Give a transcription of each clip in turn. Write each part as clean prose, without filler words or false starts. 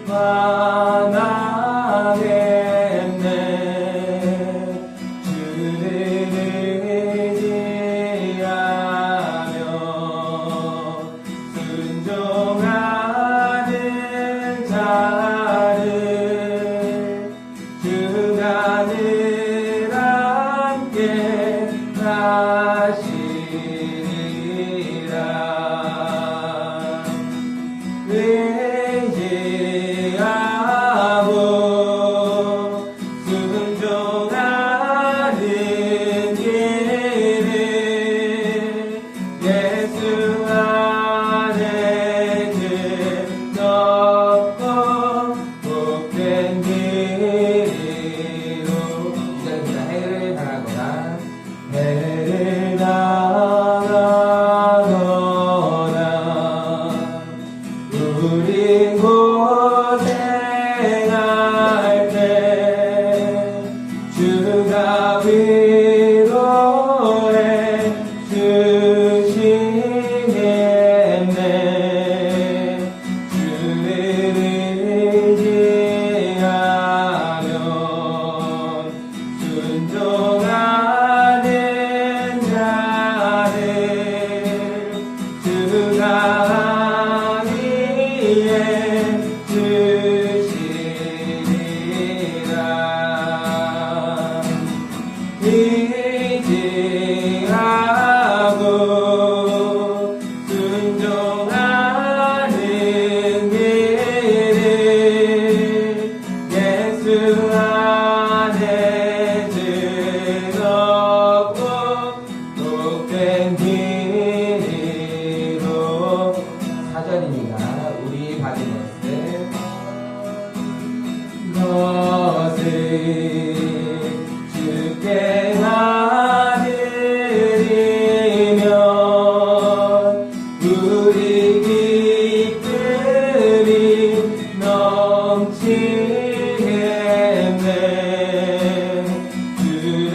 완하겠네. 주를 의지하며 순종하는 자를 주가 늘 함께 하시리라. 의지하고 순종하는 길을 예수 안에 즐겁고 복된 길이로. 이전입니다. 해를 향하거나 해를 나가거나 우리 고생할 때 주가 위로해 주시겠네. 주를 의지하면 순종하는 자를 주가 하기에 주시리라. 의지하고 순종하는 길을 예수 안에 즐겁고 복된 길이로. 4절입니다. 우리 받은 것을 주께 나드리면 우리 기쁨이 넘치겠네. 주를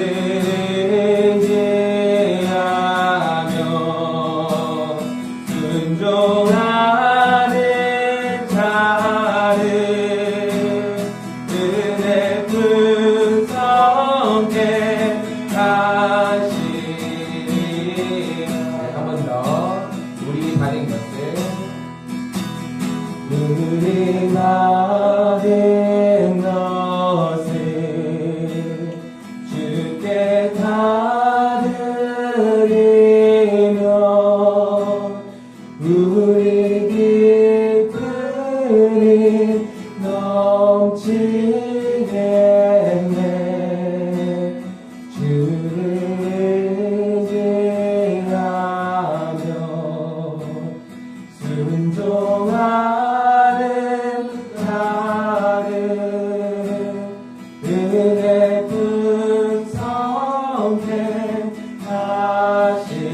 의지하며 순종하는 자를 은혜 풍성케 하시리. 한 번 더. 우리 받은 것을 우리 받은 것을 주께 다드리며 우리 기쁨이 넘치겠네. 주를 의지하며 순종하는 자를 은혜 풍성케 하시리라.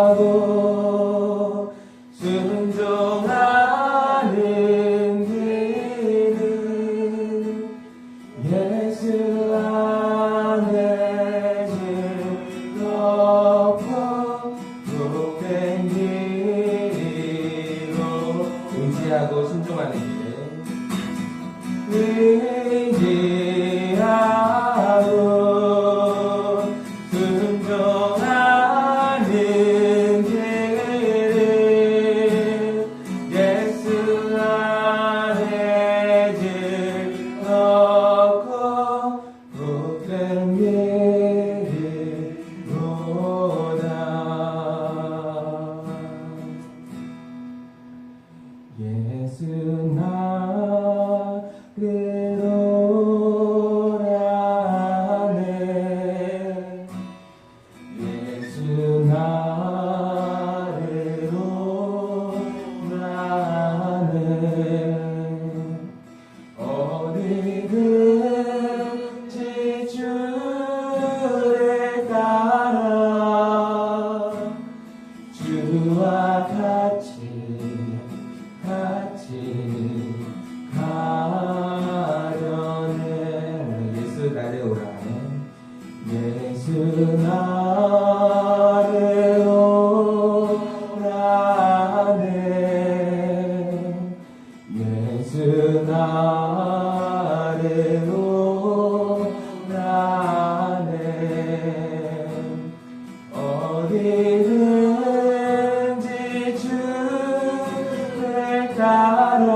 의지하고 순종하는 길을 예수 안에 즐겁고 복된 길이로. 의지하고 순종하는 길. 의지하고 순종하는 길을 예수 안에 즐겁고 복된 길이로다. 어디든지 주를 따라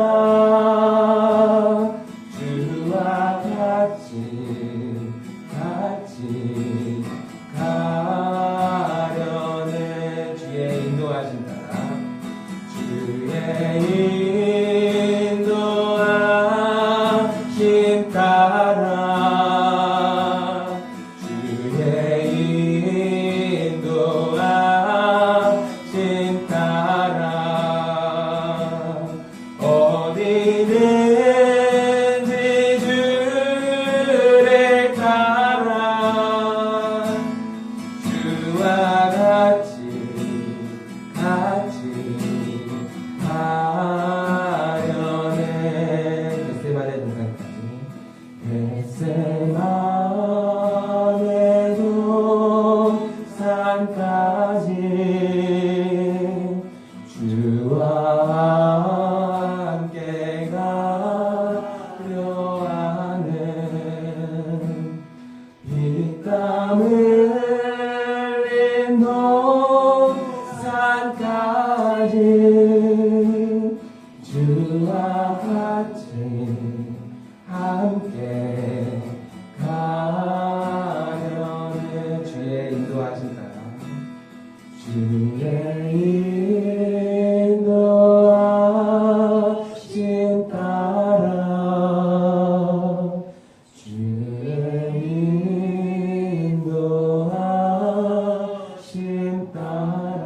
주와 같이 가려는 주의 인도하신다. 주의 인도하심 따라 주의 인도하심 따라 어디든지 주를 따라 주와 같이 가려는 겟세마네 동산까지 겟세마네 동산까지 주와 함께 가려 하는 피땀 흘린 동산까지 주와 같이 함께 가려는 주의 인도하신다. 주의 인도하심 따라 주의 인도하심 따라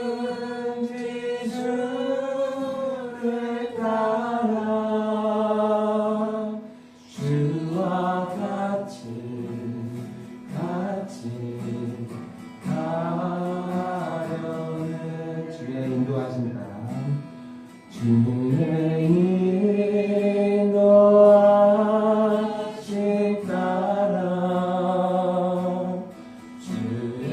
어디든지 주를 따라 주와 같이 가려는 주의 인도하신다. 주의 인도하심 따라 주의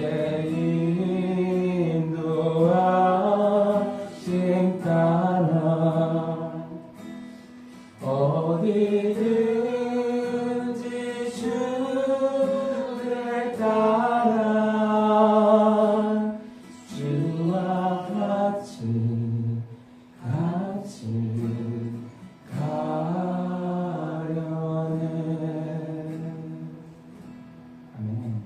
인도하심 따라 어디든지 주를 따라 주와 같이 가려는 아멘.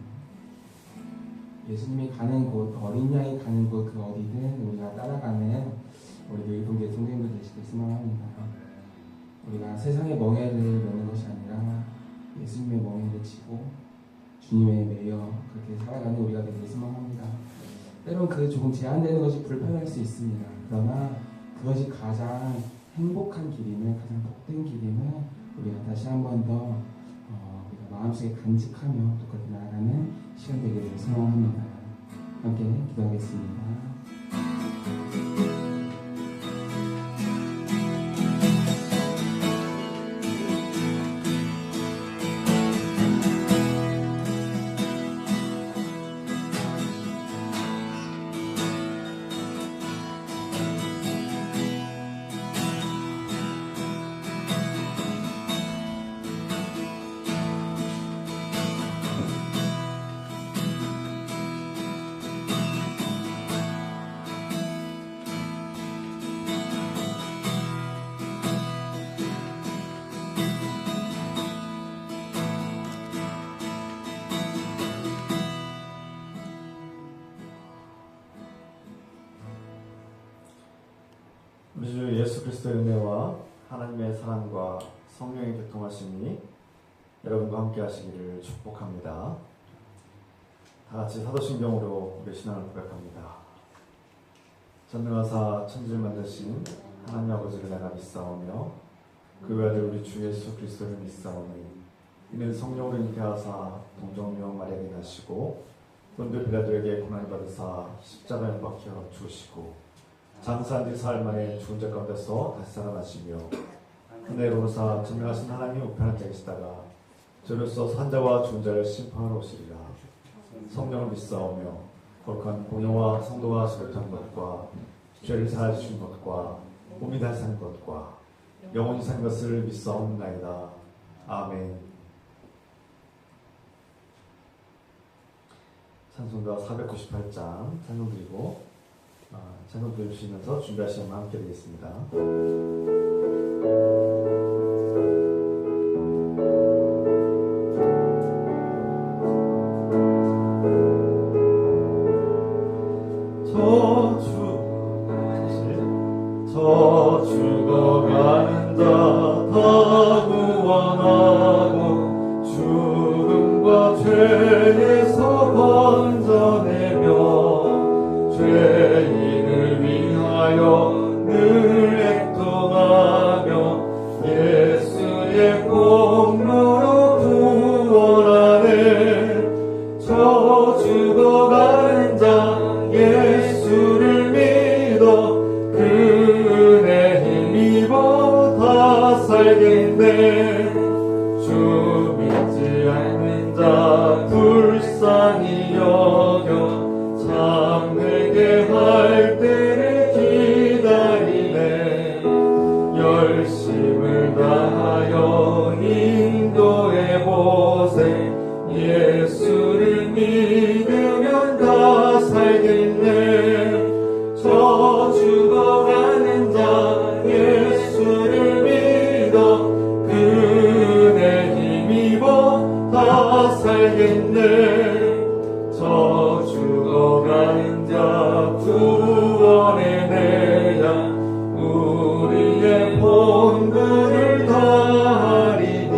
예수님이 가는 곳, 어린 양이 가는 곳 그 어디든 우리가 따라가는 우리 의동계 동생들 되시길 소망합니다. 우리가 세상의 멍에를 메는 것이 아니라 예수님의 멍에를 지고 주님의 매여 그렇게 살아가는 우리가 되길 소망합니다. 때론 그 조금 제한되는 것이 불편할 수 있습니다. 그러나 그것이 가장 행복한 길임을, 가장 복된 길임을 우리가 다시 한 번 더 우리가 마음속에 간직하며 또 그렇게 나아가는 시간 되기를 소망합니다. 함께 기도하겠습니다. 우리 주 예수 그리스도의 은혜와 하나님의 사랑과 성령의 교통하심이 여러분과 함께 하시기를 축복합니다. 다 같이 사도신경으로 우리 신앙을 고백합니다. 전능하사 천지를 만드신 하나님 아버지를 내가 믿사오며 그 외아들 우리 주 예수 그리스도를 믿사오니 이는 성령으로 잉태하사 동정녀 마리아에게 나시고 본들 빌라도에게 고난을 받으사 십자가에 못 박혀 죽으시고 장사한 지 사흘 만에 죽은 자 가운데서 다시 살아나시며 은혜로우사 전능하신 하나님이 우편한 자이시다가 저로서 산자와 죽은 자를 심판하러 오시리라. 성령을 믿사오며 거룩한 공예와 성도와 소속한 것과 죄를 사하주신 것과 몸이 다시 산 것과 영원히 산 것을 믿사옵나이다. 아멘. 찬송가 498장 찬송 드리고 찬송 들으시면서 준비하시면 함께 되겠습니다. 저 죽어가는 자 다 구원하고 죽음과 죄에서 건져내며 죄인을 위하여 늘 애통하며 예수의 공로로 구원하네. 저 죽어가는 자 예수를 믿어 그 은혜 힘입어 다 살겠네. 주 믿지 않는 자 불쌍히 여겨 참되게 할 때를 기다리네. 열심을 다하여 인도해보세. 예수를 믿으면 다 살겠네. 저 죽어가는 자 예수를 믿어 그 은혜 힘입어 다 살겠네. 저 죽어가는 자 구원해내야 우리의 본분을 다하리니.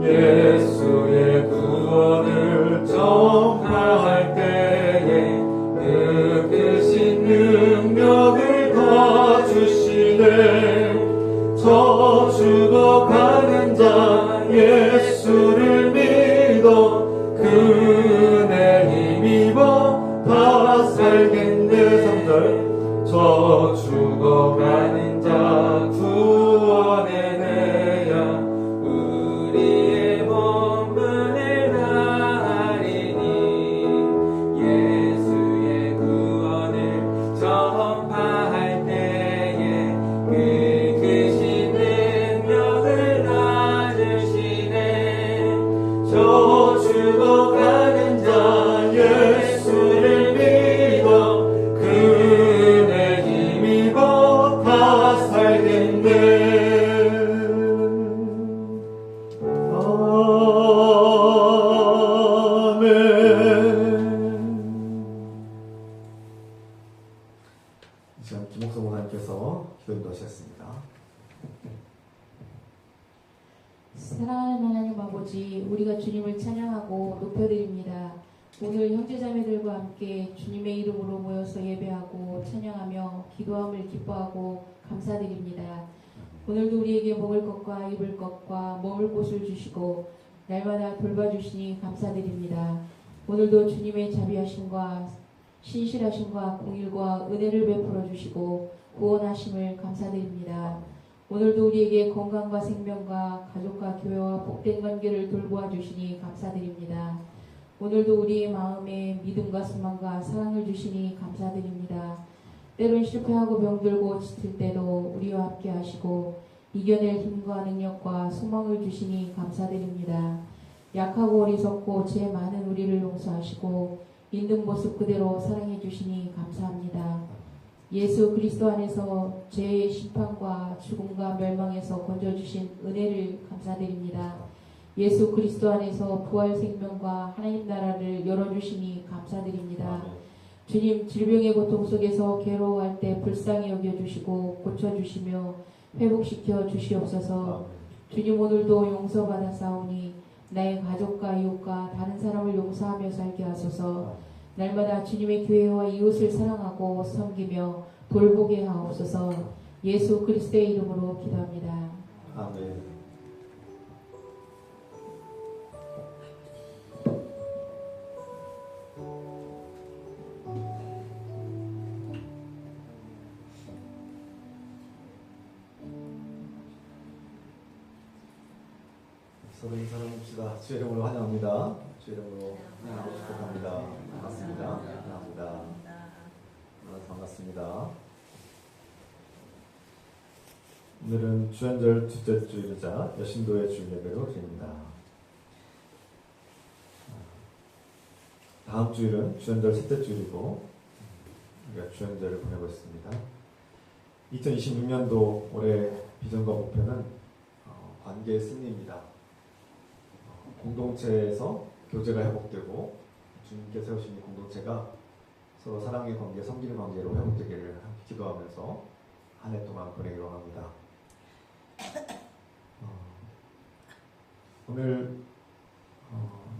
예수의 구원을 전파할 때에 그 크신 능력을 다 주시네. 저 죽어가는 자 예수를 믿어 그 은혜 힘입어 다 살겠네. 3절 저 죽어가는 자 구원해내야 우리의 본분을 다하리니. 예수의 구원을 전파할 때에 그 크신 능력을 다 주시네. 저 죽어가는 자 예수를 믿어 그 은혜 힘입어 다 살겠네. 이 시간 김옥성 목사님께서 기도 인도하셨습니다. 사랑하는 하나님 아버지, 우리가 주님을 찬양하고 높여드립니다. 오늘 형제자매들과 함께 주님의 이름으로 모여서 예배하고 찬양하며 기도함을 기뻐하고 감사드립니다. 오늘도 우리에게 먹을 것과 입을 것과 머물 곳을 주시고 날마다 돌봐주시니 감사드립니다. 오늘도 주님의 자비하심과 신실하심과 공일과 은혜를 베풀어 주시고 구원하심을 감사드립니다. 오늘도 우리에게 건강과 생명과 가족과 교회와 복된 관계를 돌보아 주시니 감사드립니다. 오늘도 우리의 마음에 믿음과 소망과 사랑을 주시니 감사드립니다. 때론 실패하고 병들고 지칠 때도 우리와 함께 하시고 이겨낼 힘과 능력과 소망을 주시니 감사드립니다. 약하고 어리석고 죄 많은 우리를 용서하시고 있는 모습 그대로 사랑해 주시니 감사합니다. 예수 그리스도 안에서 죄의 심판과 죽음과 멸망에서 건져주신 은혜를 감사드립니다. 예수 그리스도 안에서 부활 생명과 하나님 나라를 열어주시니 감사드립니다. 주님, 질병의 고통 속에서 괴로워할 때 불쌍히 여겨주시고 고쳐주시며 회복시켜 주시옵소서. 주님, 오늘도 용서받아 싸우니 나의 가족과 이웃과 다른 사람을 용서하며 살게 하소서. 날마다 주님의 교회와 이웃을 사랑하고 섬기며 돌보게 하옵소서. 예수 그리스도의 이름으로 기도합니다. 아멘. 서로 인사 나눕시다. 주의 이름으로 환영합니다. 주의 이름으로 환영하고 축복합니다. 반갑습니다. 환영합니다. 반갑습니다. 오늘은 주연절 둘째 주일이자 여신도의 주일 예배로 드립니다. 다음 주일은 주연절 셋째 주일이고 우리가 주연절을 보내고 있습니다. 2026년도 올해 비전과 목표는 관계의 승리입니다. 공동체에서 교제가 회복되고 주님께 세우신 이 공동체가 서로 사랑의 관계, 섬기는 관계로 회복되기를 기도하면서 한 해 동안 보내기로 합니다. 오늘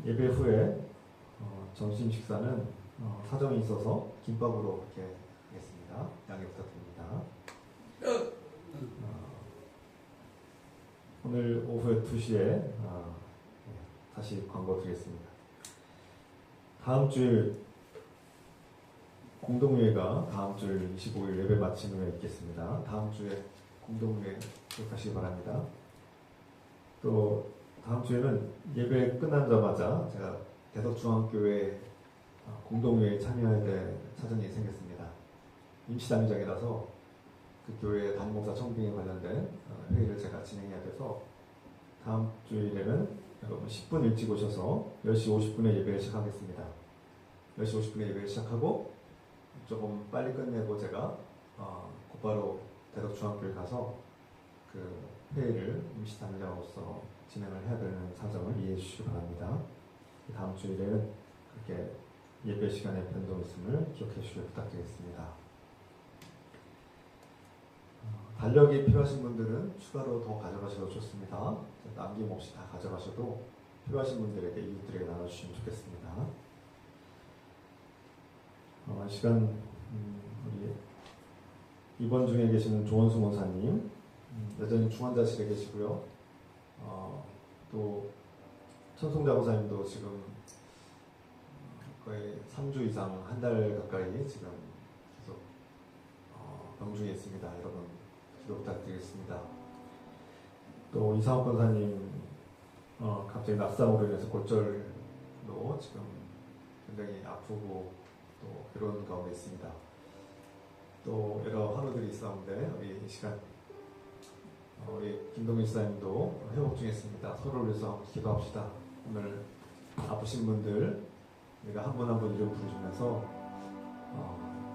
예배 후에 점심 식사는 사정이 있어서 김밥으로 이렇게 하겠습니다. 양해 부탁드립니다. 오늘 오후 2시에 다시 광고 드리겠습니다. 다음 주일 공동회가 다음 주일 25일 예배 마친 후에 있겠습니다. 다음 주에 공동회 기억하시기 바랍니다. 또 다음 주에는 예배 끝나자마자 제가 대덕중앙교회 공동회에 참여해야 될 사정이 생겼습니다. 임시담임장이라서 그 교회 담임목사 청빙에 관련된 회의를 제가 진행해야 돼서 다음 주일에는 여러분 10분 일찍 오셔서 10시 50분에 예배를 시작하겠습니다. 10시 50분에 예배를 시작하고 조금 빨리 끝내고 제가 곧바로 대덕중앙교회 가서 그 회의를 임시담임자로서 진행을 해야 되는 사정을 이해해 주시기 바랍니다. 다음 주일에는 그렇게 예배 시간에 변동 있음을 기억해 주시길 부탁드리겠습니다. 달력이 필요하신 분들은 추가로 더 가져가셔도 좋습니다. 남김없이 다 가져가셔도 필요하신 분들에게 이웃들에게 나눠주시면 좋겠습니다. 시간 우리 입원 중에 계시는 조원수 원사님 여전히 중환자실에 계시고요. 또 천송자 원사님도 지금 거의 3주 이상 한 달 가까이 지금 계속 병중에 있습니다. 여러분 기도 부탁드리겠습니다. 또 이상욱 권사님 갑자기 낙상으로 인해서 골절로 지금 굉장히 아프고 또 괴로운 가운데 있습니다. 또 여러 환우들이 있었는데 우리 이 시간 우리 김동민 지사님도 회복 중에 있습니다. 서로를 위해서 기도합시다. 오늘 아프신 분들 우리가 한 분 한 분 이름 부르시면서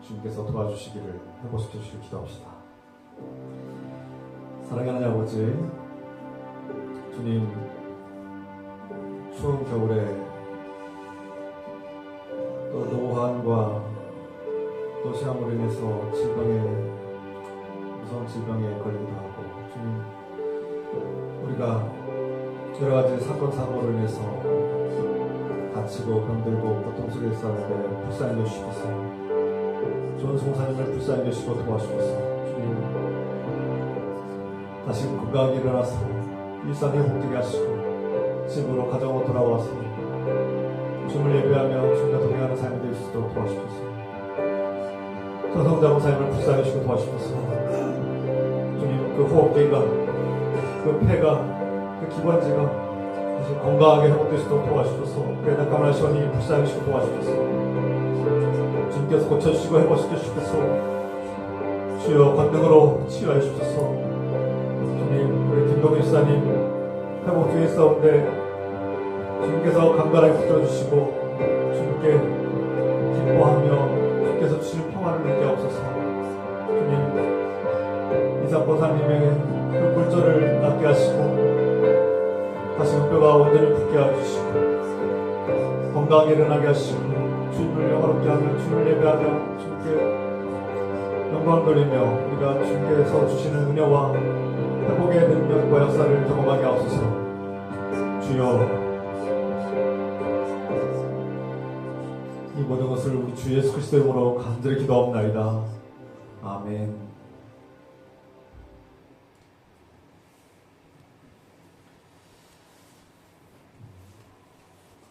주님께서 도와주시기를 회복시켜 주시길 기도합시다. 사랑하는 아버지, 주님 추운 겨울에 또 노환과 또 시험으로 인해서 무서운 질병에 걸리기도 하고 주님 우리가 여러 가지 사건 사고로 인해서 다치고 병들고 고통 속에 있었는데 불쌍히 여주시옵소서. 좋은 송사님을 불쌍히 여주시고 도와주옵소서. 주님 다시 건강하게 일어나서 일상 회복되게 하시고 집으로 가정으로 돌아와서 주님을 예배하며 주님과 동행하는 삶이 될 수 있도록 도와주옵소서. 천성자 목사님을 불쌍히 주시고 도와주옵소서. 주님 그 호흡기가 그 폐가 그 기관지가 다시 건강하게 회복되시도록 도와주옵소서. 그래도 가만한 시원히 불쌍히 주시고 도와주옵소서. 주님께서 고쳐주시고 회복시켜 주옵소서. 주여 권능으로 치유하여 주옵소서. 주님 우리 김동일 지사님 회복 중에 있었는데 주님께서 강건하게 붙들어주시고 주님께 기뻐하며 주께서 주신 평화를 누리게 하옵소서. 주님 이상 권사님의 그 골절을 낫게 하시고 다시 뼈가 완전히 붙게 해주시고 건강하게 일어나게 하시고 주님을 영화롭게 하며 주님을 예배하며 주님께 영광 돌리며 우리가 주님께서 주시는 은혜와 회복의 능력과 역사를 경험하게 하옵소서. 주여 이 모든 것을 우리 주 예수 그리스도의 이름으로 간절히 기도하옵나이다. 아멘.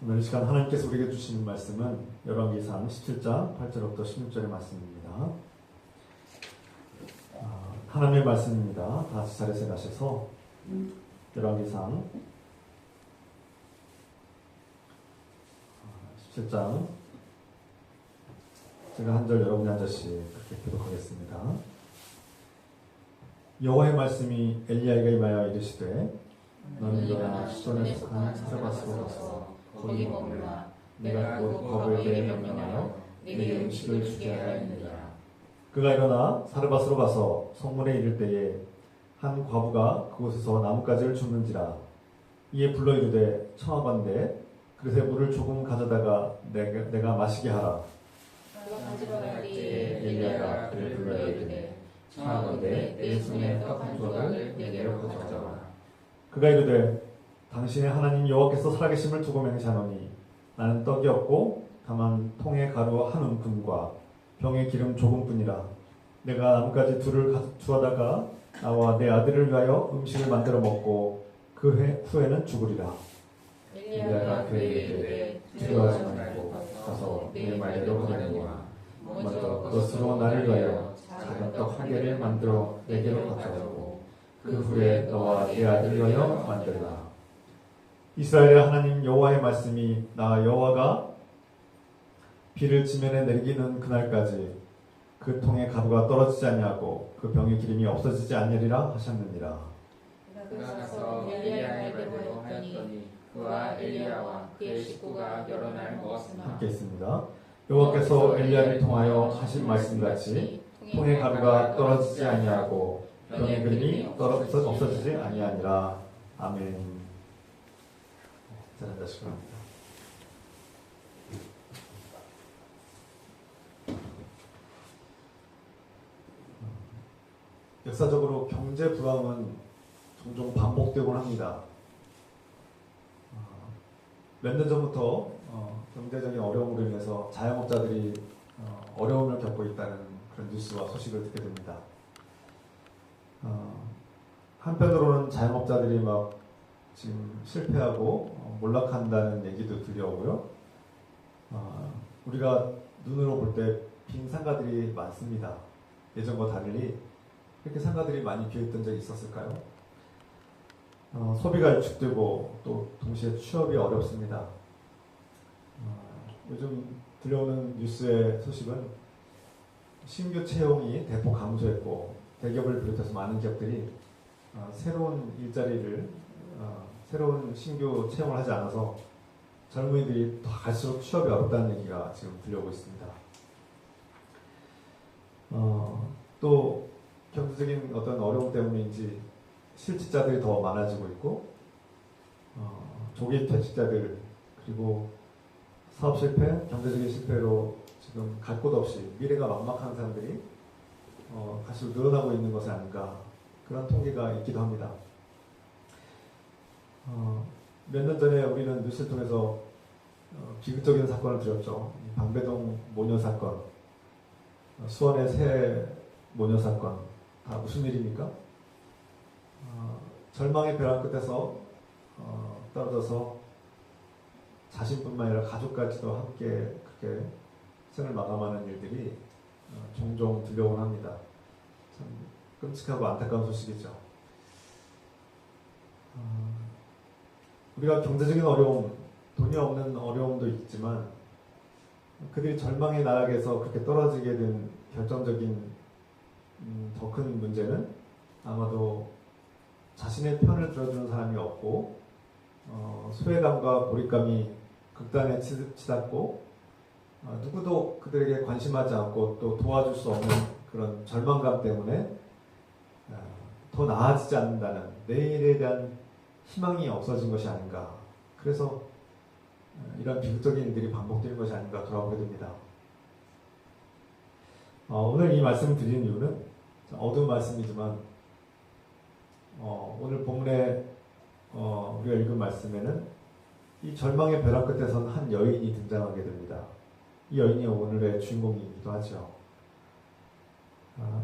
오늘 이 시간 하나님께서 우리에게 주시는 말씀은 열왕기상 17장 8절부터 16절의 말씀입니다. 하나님의 말씀입니다. 다 같이 자리에서 가셔서 열왕기상 17장 제가 한 절 여러분이 한 절씩 그렇게 교독하겠습니다. 여호와의 말씀이 엘리야에게 임하여 이르시되 너는 일어나 시돈에 속한 사르밧으로 가서 거기 머물라. 내가 곧 과부에게 명령하여 내게 음식을 주게 하였느니라. 그가 일어나 사르밧으로 가서 성문에 이를 때에 한 과부가 그곳에서 나뭇가지를 줍는지라. 이에 불러 이르되 청하건대 그릇에 물을 조금 가져다가 내가 마시게 하라. 그가 가지러 갈 때에 엘리야가 그를 불러 이르되 청하건대 내 손에 떡 한 조각을 내게로 가져와라. 그가 이르되 당신의 하나님 여호와께서 살아계심을 두고 맹세하노니 나는 떡이 없고 다만 통에 가루 한 움큼과 병에 기름 조금뿐이라. 내가 나뭇가지 둘을 주워다가 나와 내 아들을 위하여 음식을 만들어 먹고 그 후에는 죽으리라. 엘리야가 그에게 이르되 두려워하지 말고 가서 내 말대로 하려니와 먼저 그것으로 나를 위하여 작은 떡 한 개를 만들어 내게로 가져오고 그 후에 너와 내 아들을 위하여 만들라. 이스라엘의 하나님 여호와의 말씀이 나 여호와가 비를 지면에 내리기는 그날까지 그 통에 가루가 떨어지지 아니하고 그 병의 기름이 없어지지 아니하리라 하셨느니라. 그가 가서 엘리야의 말대로 하였더니 그와 엘리야와 그의 식구가 여러 날 먹었으나 함께 있습니다. 여호와께서 엘리야를 통하여 하신 말씀같이 통에 가루가 떨어지지 아니하고 병의 기름이 없어지지 아니하니라. 아멘. 잘한다시고 합니다. 역사적으로 경제 불황은 종종 반복되곤 합니다. 몇 년 전부터 경제적인 어려움으로 인해서 자영업자들이 어려움을 겪고 있다는 그런 뉴스와 소식을 듣게 됩니다. 한편으로는 자영업자들이 막 지금 실패하고 몰락한다는 얘기도 들려오고요. 우리가 눈으로 볼 때 빈 상가들이 많습니다. 예전과 달리 이렇게 상가들이 많이 비어있던 적이 있었을까요? 소비가 위축되고 또 동시에 취업이 어렵습니다. 요즘 들려오는 뉴스의 소식은 신규 채용이 대폭 감소했고 대기업을 비롯해서 많은 기업들이 새로운 일자리를 새로운 신규 채용을 하지 않아서 젊은이들이 더 갈수록 취업이 어렵다는 얘기가 지금 들려오고 있습니다. 또 경제적인 어떤 어려움 때문인지 실직자들이 더 많아지고 있고 조기 퇴직자들 그리고 사업 실패, 경제적인 실패로 지금 갈 곳 없이 미래가 막막한 사람들이 갈수록 늘어나고 있는 것이 아닌가 그런 통계가 있기도 합니다. 몇 년 전에 우리는 뉴스를 통해서 비극적인 사건을 들었죠. 방배동 모녀 사건, 수원의 새 모녀 사건 다 무슨 일입니까? 절망의 벼랑 끝에서 떨어져서 자신뿐만 아니라 가족까지도 함께 그렇게 생을 마감하는 일들이 종종 들려오곤 합니다. 참 끔찍하고 안타까운 소식이죠. 우리가 경제적인 어려움, 돈이 없는 어려움도 있지만 그들이 절망의 나락에서 그렇게 떨어지게 된 결정적인 더 큰 문제는 아마도 자신의 편을 들어주는 사람이 없고 소외감과 고립감이 극단에 치닫고 누구도 그들에게 관심하지 않고 또 도와줄 수 없는 그런 절망감 때문에 더 나아지지 않는다는 내일에 대한 희망이 없어진 것이 아닌가. 그래서 이런 비극적인 일들이 반복되는 것이 아닌가 돌아보게 됩니다. 오늘 이 말씀을 드리는 이유는 어두운 말씀이지만 오늘 본문에 우리가 읽은 말씀에는 이 절망의 벼랑 끝에선 한 여인이 등장하게 됩니다. 이 여인이 오늘의 주인공이기도 하죠.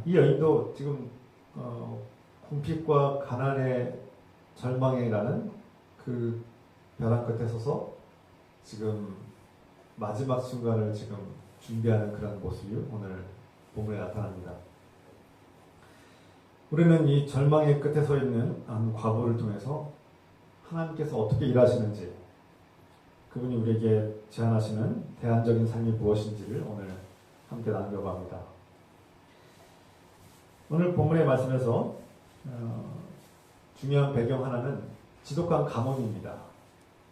이 여인도 지금 궁핍과 가난의 절망이라는 그 벼랑 끝에 서서 지금 마지막 순간을 지금 준비하는 그런 모습이 오늘 본문에 나타납니다. 우리는 이 절망의 끝에 서 있는 한 과부를 통해서 하나님께서 어떻게 일하시는지 그분이 우리에게 제안하시는 대안적인 삶이 무엇인지를 오늘 함께 나누려고 합니다. 오늘 본문의 말씀에서 중요한 배경 하나는 지독한 가뭄입니다.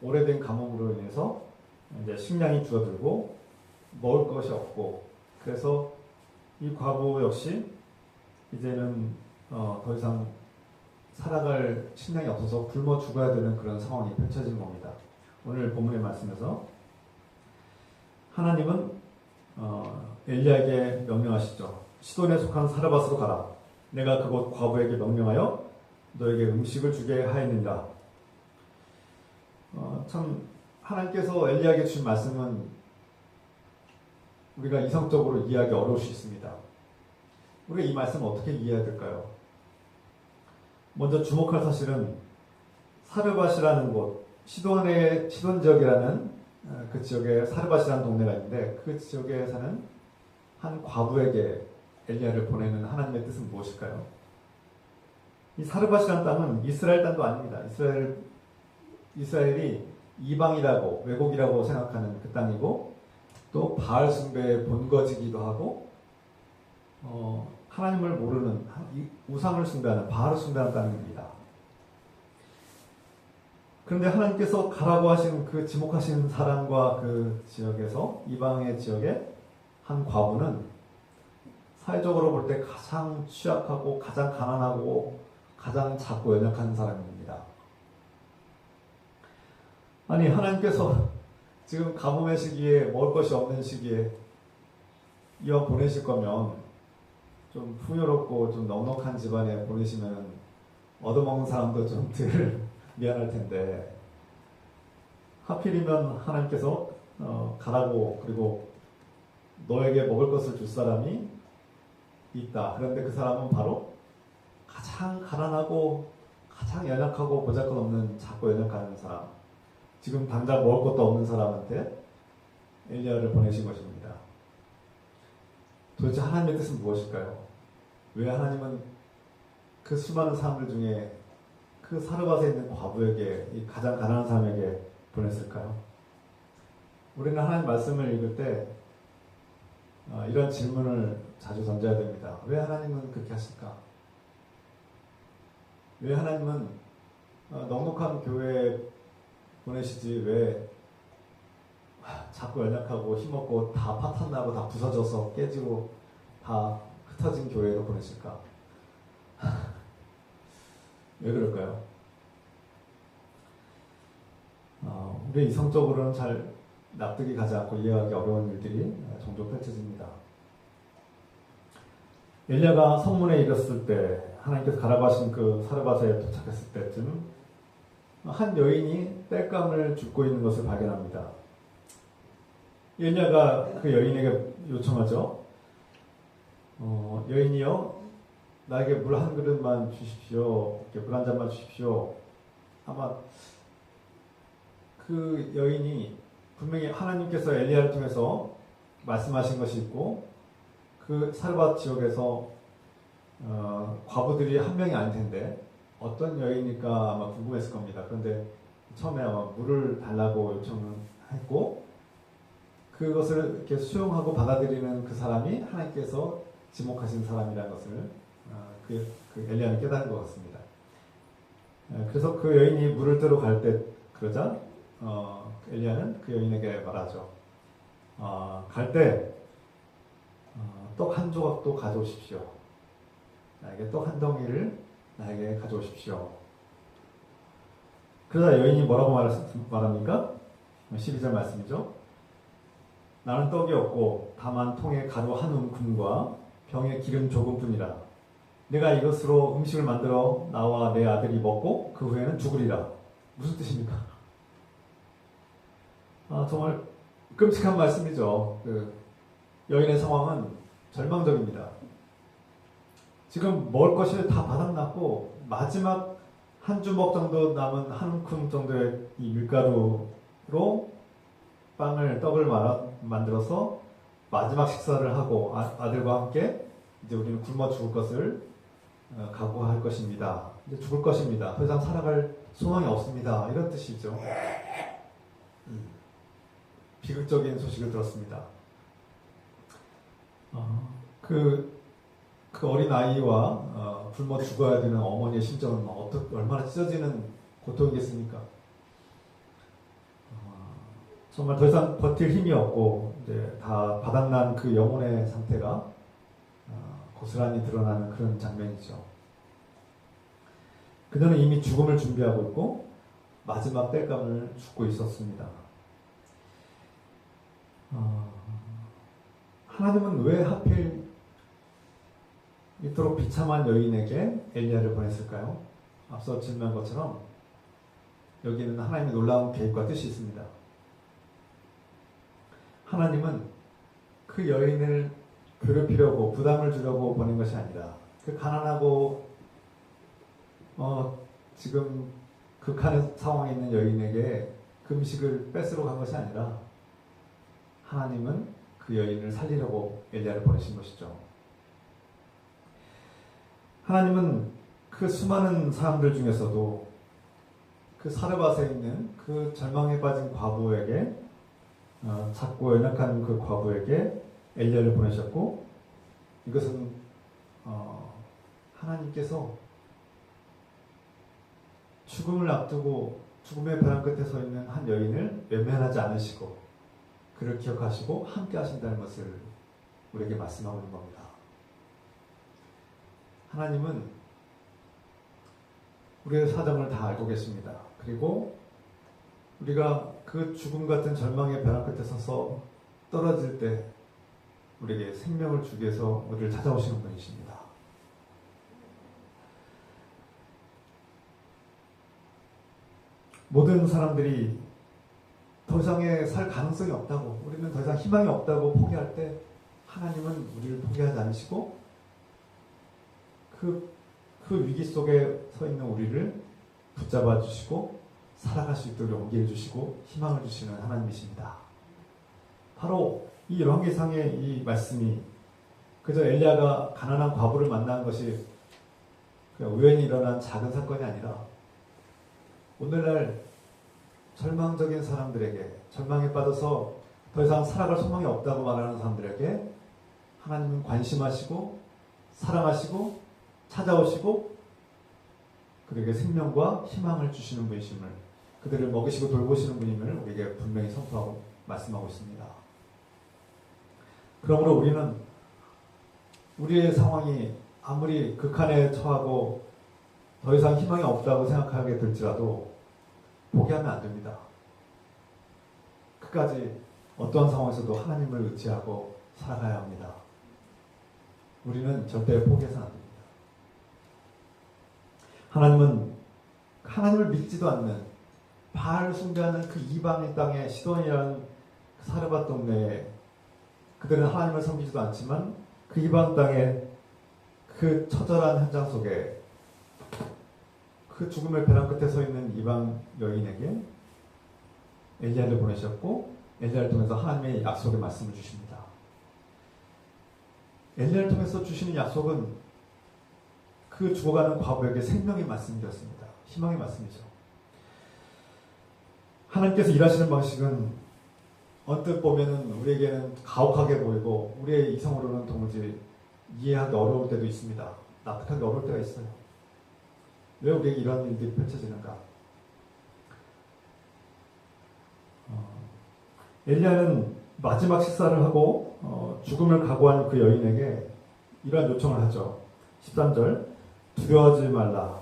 오래된 가뭄으로 인해서 이제 식량이 줄어들고 먹을 것이 없고, 그래서 이 과부 역시 이제는 더 이상 살아갈 식량이 없어서 굶어 죽어야 되는 그런 상황이 펼쳐진 겁니다. 오늘 본문의 말씀에서 하나님은 엘리야에게 명령하시죠. 시돈에 속한 사르밧으로 가라. 내가 그곳 과부에게 명령하여 너에게 음식을 주게 하였느니라. 참 하나님께서 엘리야에게 주신 말씀은 우리가 이성적으로 이해하기 어려울 수 있습니다. 우리가 이 말씀을 어떻게 이해해야 될까요? 먼저 주목할 사실은 사르밧이라는 곳, 시돈 지역이라는 그 지역에 사르밧이라는 동네가 있는데 그 지역에 사는 한 과부에게 엘리야를 보내는 하나님의 뜻은 무엇일까요? 이 사르밧이라는 땅은 이스라엘 땅도 아닙니다. 이스라엘이 이방이라고 외국이라고 생각하는 그 땅이고 또 바알 숭배의 본거지기도 하고 하나님을 모르는 우상을 숭배하는 바알을 숭배하는 땅입니다. 그런데 하나님께서 가라고 하신 그 지목하신 사람과 그 지역에서 이방의 지역에 한 과부는 사회적으로 볼 때 가장 취약하고 가장 가난하고 가장 작고 연약한 사람입니다. 아니 하나님께서 지금 가뭄의 시기에 먹을 것이 없는 시기에 이왕 보내실 거면 좀 풍요롭고 좀 넉넉한 집안에 보내시면 얻어먹는 사람도 좀 덜 미안할 텐데 하필이면 하나님께서 가라고 그리고 너에게 먹을 것을 줄 사람이 있다. 그런데 그 사람은 바로 가장 가난하고 가장 연약하고 보잘것없는 작고 연약한 사람, 지금 당장 먹을 것도 없는 사람한테 엘리야를 보내신 것입니다. 도대체 하나님의 뜻은 무엇일까요? 왜 하나님은 그 수많은 사람들 중에 그 사르밧에 있는 과부에게, 이 가장 가난한 사람에게 보냈을까요? 우리는 하나님 말씀을 읽을 때 이런 질문을 자주 던져야 됩니다. 왜 하나님은 그렇게 하실까? 왜 하나님은 넉넉한 교회에 보내시지 왜 자꾸 연약하고 힘없고 다 파탄나고 다 부서져서 깨지고 다 흩어진 교회로 보내실까? 왜 그럴까요? 우리 이성적으로는 잘 납득이 가지 않고 이해하기 어려운 일들이 종종 펼쳐집니다. 엘리야가 성문에 이르렀을 때 하나님께서 가라고 하신 그 사르밧에 도착했을 때쯤 한 여인이 땔감을 줍고 있는 것을 발견합니다. 엘리야가 그 여인에게 요청하죠. 여인이여 나에게 물 한 그릇만 주십시오. 물 한 잔만 주십시오. 아마 그 여인이 분명히 하나님께서 엘리야를 통해서 말씀하신 것이 있고 그 사르밧 지역에서 과부들이 한 명이 아닐 텐데 어떤 여인일까 아마 궁금했을 겁니다. 그런데 처음에 아마 물을 달라고 요청했고 그것을 이렇게 수용하고 받아들이는 그 사람이 하나님께서 지목하신 사람이라는 것을 그 엘리야는 깨달은 것 같습니다. 그래서 그 여인이 물을 뜨러 갈 때 그러자 엘리야는 그 여인에게 말하죠. 갈 때 떡 한 조각도 가져오십시오. 나에게 떡 한 덩이를 나에게 가져오십시오. 그러자 여인이 뭐라고 말합니까? 12절 말씀이죠. 나는 떡이 없고 다만 통에 가루 한 움큼과 병에 기름 조금뿐이라. 내가 이것으로 음식을 만들어 나와 내 아들이 먹고 그 후에는 죽으리라. 무슨 뜻입니까? 정말 끔찍한 말씀이죠. 그 여인의 상황은 절망적입니다. 지금 먹을 것이 다 바닥났고 마지막 한 주먹 정도 남은 한 움큼 정도의 이 밀가루로 떡을 만들어서 마지막 식사를 하고 아들과 함께 이제 우리는 굶어 죽을 것을 각오할 것입니다. 이제 죽을 것입니다. 더 이상 살아갈 소망이 없습니다. 이런 뜻이죠. 비극적인 소식을 들었습니다. 그 어린 아이와 굶어 죽어야 되는 어머니의 심정은 얼마나 찢어지는 고통이겠습니까? 정말 더 이상 버틸 힘이 없고 이제 다 바닥난 그 영혼의 상태가 고스란히 드러나는 그런 장면이죠. 그녀는 이미 죽음을 준비하고 있고 마지막 땔감을 죽고 있었습니다. 하나님은 왜 하필 이토록 비참한 여인에게 엘리야를 보냈을까요? 앞서 질문한 것처럼 여기는 하나님의 놀라운 계획과 뜻이 있습니다. 하나님은 그 여인을 괴롭히려고 부담을 주려고 보낸 것이 아니라 그 가난하고 지금 극한의 상황에 있는 여인에게 금식을 뺏으러 간 것이 아니라 하나님은 그 여인을 살리려고 엘리야를 보내신 것이죠. 하나님은 그 수많은 사람들 중에서도 그 사르밧에 있는 그 절망에 빠진 과부에게 작고 연약한 그 과부에게 엘리야를 보내셨고 이것은 하나님께서 죽음을 앞두고 죽음의 벼랑 끝에 서 있는 한 여인을 외면하지 않으시고 그를 기억하시고 함께 하신다는 것을 우리에게 말씀하고 있는 겁니다. 하나님은 우리의 사정을 다 알고 계십니다. 그리고 우리가 그 죽음 같은 절망의 벼랑 끝에 서서 떨어질 때 우리에게 생명을 주기 위해서 우리를 찾아오시는 분이십니다. 모든 사람들이 더 이상의 살 가능성이 없다고, 우리는 더 이상 희망이 없다고 포기할 때 하나님은 우리를 포기하지 않으시고 그 위기 속에 서 있는 우리를 붙잡아 주시고 살아갈 수 있도록 용기해 주시고 희망을 주시는 하나님이십니다. 바로 이 열왕기상의 이 말씀이 그저 엘리야가 가난한 과부를 만난 것이 그냥 우연히 일어난 작은 사건이 아니라 오늘날 절망적인 사람들에게, 절망에 빠져서 더 이상 살아갈 소망이 없다고 말하는 사람들에게 하나님은 관심하시고 사랑하시고 찾아오시고 그들에게 생명과 희망을 주시는 분이심을, 그들을 먹이시고 돌보시는 분임을 우리에게 분명히 선포하고 말씀하고 있습니다. 그러므로 우리는 우리의 상황이 아무리 극한에 처하고 더 이상 희망이 없다고 생각하게 될지라도 포기하면 안 됩니다. 끝까지 어떠한 상황에서도 하나님을 의지하고 살아가야 합니다. 우리는 절대 포기해서는 안 됩니다. 하나님은 하나님을 믿지도 않는 바알을 숭배하는 그 이방의 땅에 시돈이라는 그 사르밧 동네에 그들은 하나님을 섬기지도 않지만 그 이방 땅에 그 처절한 현장 속에 그 죽음의 벼랑 끝에 서 있는 이방 여인에게 엘리야를 보내셨고 엘리야를 통해서 하나님의 약속의 말씀을 주십니다. 엘리야를 통해서 주시는 약속은 그 죽어가는 과부에게 생명의 말씀이었습니다. 희망의 말씀이죠. 하나님께서 일하시는 방식은 언뜻 보면은 우리에게는 가혹하게 보이고 우리의 이성으로는 도무지 이해하기 어려울 때도 있습니다. 납득하기 어려울 때가 있어요. 왜 우리에게 이런 일들이 펼쳐지는가? 엘리야는 마지막 식사를 하고 죽음을 각오한 그 여인에게 이러한 요청을 하죠. 13절 두려워하지 말라.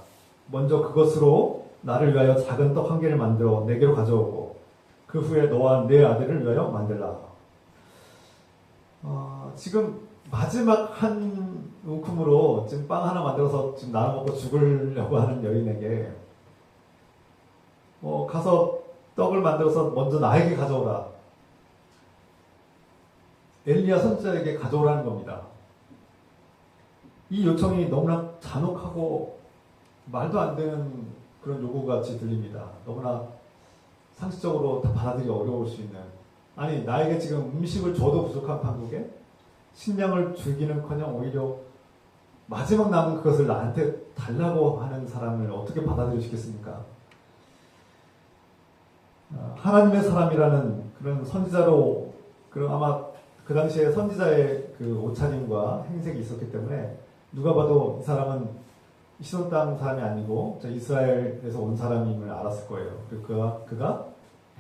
먼저 그것으로 나를 위하여 작은 떡 한 개를 만들어 내게로 가져오고 그 후에 너와 내 아들을 위하여 만들라. 지금 마지막 한 움큼으로 지금 빵 하나 만들어서 지금 나눠 먹고 죽으려고 하는 여인에게 가서 떡을 만들어서 먼저 나에게 가져오라. 엘리야 선지자에게 가져오라는 겁니다. 이 요청이 너무나 잔혹하고 말도 안 되는 그런 요구같이 들립니다. 너무나 상식적으로 다 받아들이기 어려울 수 있는, 아니 나에게 지금 음식을 줘도 부족한 판국에 식량을 주기는커녕 오히려 마지막 남은 그것을 나한테 달라고 하는 사람을 어떻게 받아들이시겠습니까? 하나님의 사람이라는 그런 선지자로, 그런 아마 그 당시에 선지자의 그 옷차림과 행색이 있었기 때문에 누가 봐도 이 사람은 시돈 땅 사람이 아니고 이스라엘에서 온 사람임을 알았을 거예요. 그리고 그가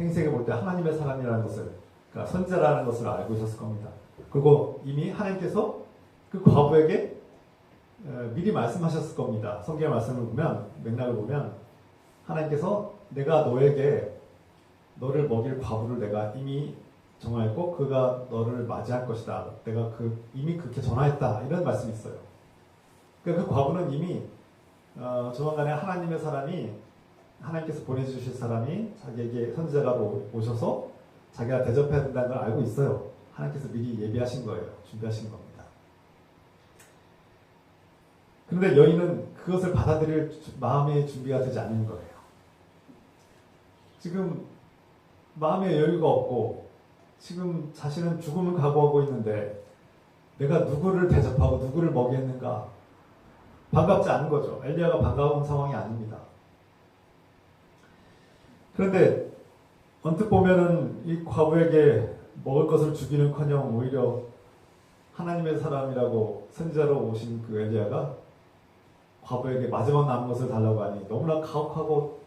행색에 볼 때 하나님의 사람이라는 것을, 그러니까 선지자라는 것을 알고 있었을 겁니다. 그리고 이미 하나님께서 그 과부에게 미리 말씀하셨을 겁니다. 성경의 말씀을 보면, 맥락을 보면 하나님께서 내가 너에게 너를 먹일 과부를 내가 이미 정하였고 그가 너를 맞이할 것이다. 내가 이미 그렇게 전하였다. 이런 말씀이 있어요. 그러니까 그 과부는 이미 조만간에 하나님의 사람이, 하나님께서 보내주실 사람이 자기에게 선지자가 오셔서 자기가 대접해야 된다는 걸 알고 있어요. 하나님께서 미리 예비하신 거예요. 준비하신 겁니다. 그런데 여인은 그것을 받아들일 마음의 준비가 되지 않는 거예요. 지금 마음의 여유가 없고 지금 자신은 죽음을 각오하고 있는데 내가 누구를 대접하고 누구를 먹이겠는가? 반갑지 않은 거죠. 엘리야가 반가운 상황이 아닙니다. 그런데 언뜻 보면은 이 과부에게 먹을 것을 주기는커녕 오히려 하나님의 사람이라고 선지자로 오신 그 엘리야가 과부에게 마지막 남은 것을 달라고 하니 너무나 가혹하고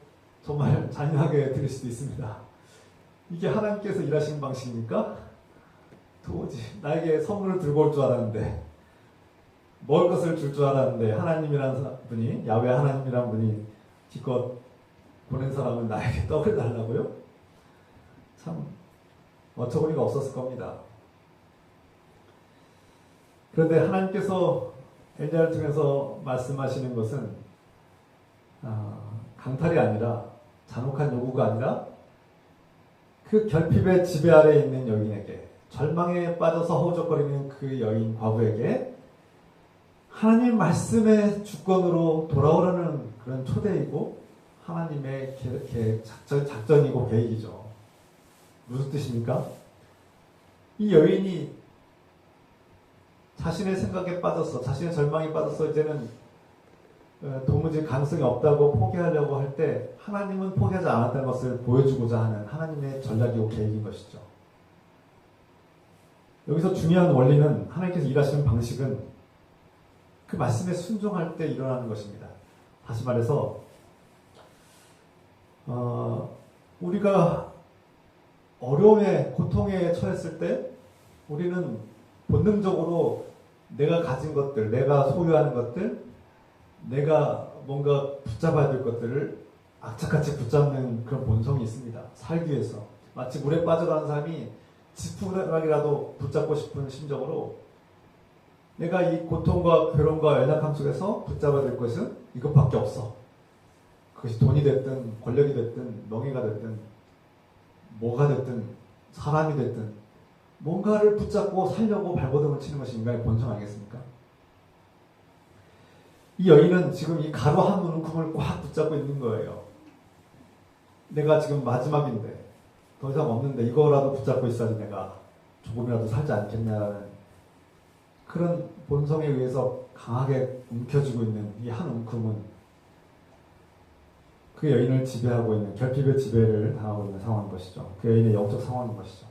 정말 잔인하게 들릴 수도 있습니다. 이게 하나님께서 일하시는 방식입니까? 도무지 나에게 선물을 들고 올 줄 알았는데, 먹을 것을 줄 줄 알았는데, 하나님이라는 분이, 야훼 하나님이라는 분이 기껏 보낸 사람은 나에게 떡을 달라고요? 참 어처구니가 없었을 겁니다. 그런데 하나님께서 엘리야를 통해서 말씀하시는 것은 강탈이 아니라, 잔혹한 요구가 아니라 그 결핍의 지배 아래에 있는 여인에게, 절망에 빠져서 허우적거리는 그 여인 과부에게 하나님 말씀의 주권으로 돌아오라는 그런 초대이고 하나님의 작전이고 계획이죠. 무슨 뜻입니까? 이 여인이 자신의 생각에 빠져서, 자신의 절망에 빠져서 이제는 도무지 가능성이 없다고 포기하려고 할 때 하나님은 포기하지 않았다는 것을 보여주고자 하는 하나님의 전략이고 계획인 것이죠. 여기서 중요한 원리는, 하나님께서 일하시는 방식은 그 말씀에 순종할 때 일어나는 것입니다. 다시 말해서 우리가 어려움에, 고통에 처했을 때 우리는 본능적으로 내가 가진 것들, 내가 소유하는 것들, 내가 뭔가 붙잡아야 될 것들을 악착같이 붙잡는 그런 본성이 있습니다. 살기 위해서. 마치 물에 빠져가는 사람이 지푸라기라도 붙잡고 싶은 심정으로 내가 이 고통과 괴로움과 연약함 속에서 붙잡아야 될 것은 이것밖에 없어. 그것이 돈이 됐든 권력이 됐든 명예가 됐든 뭐가 됐든 사람이 됐든 뭔가를 붙잡고 살려고 발버둥을 치는 것이 인간의 본성 아니겠습니까? 이 여인은 지금 이 가루 한 움큼을 꽉 붙잡고 있는 거예요. 내가 지금 마지막인데 더 이상 없는데 이거라도 붙잡고 있어야지 내가 조금이라도 살지 않겠냐라는 그런 본성에 의해서 강하게 움켜쥐고 있는 이 한 움큼은 그 여인을 지배하고 있는, 결핍의 지배를 당하고 있는 상황인 것이죠. 그 여인의 영적 상황인 것이죠.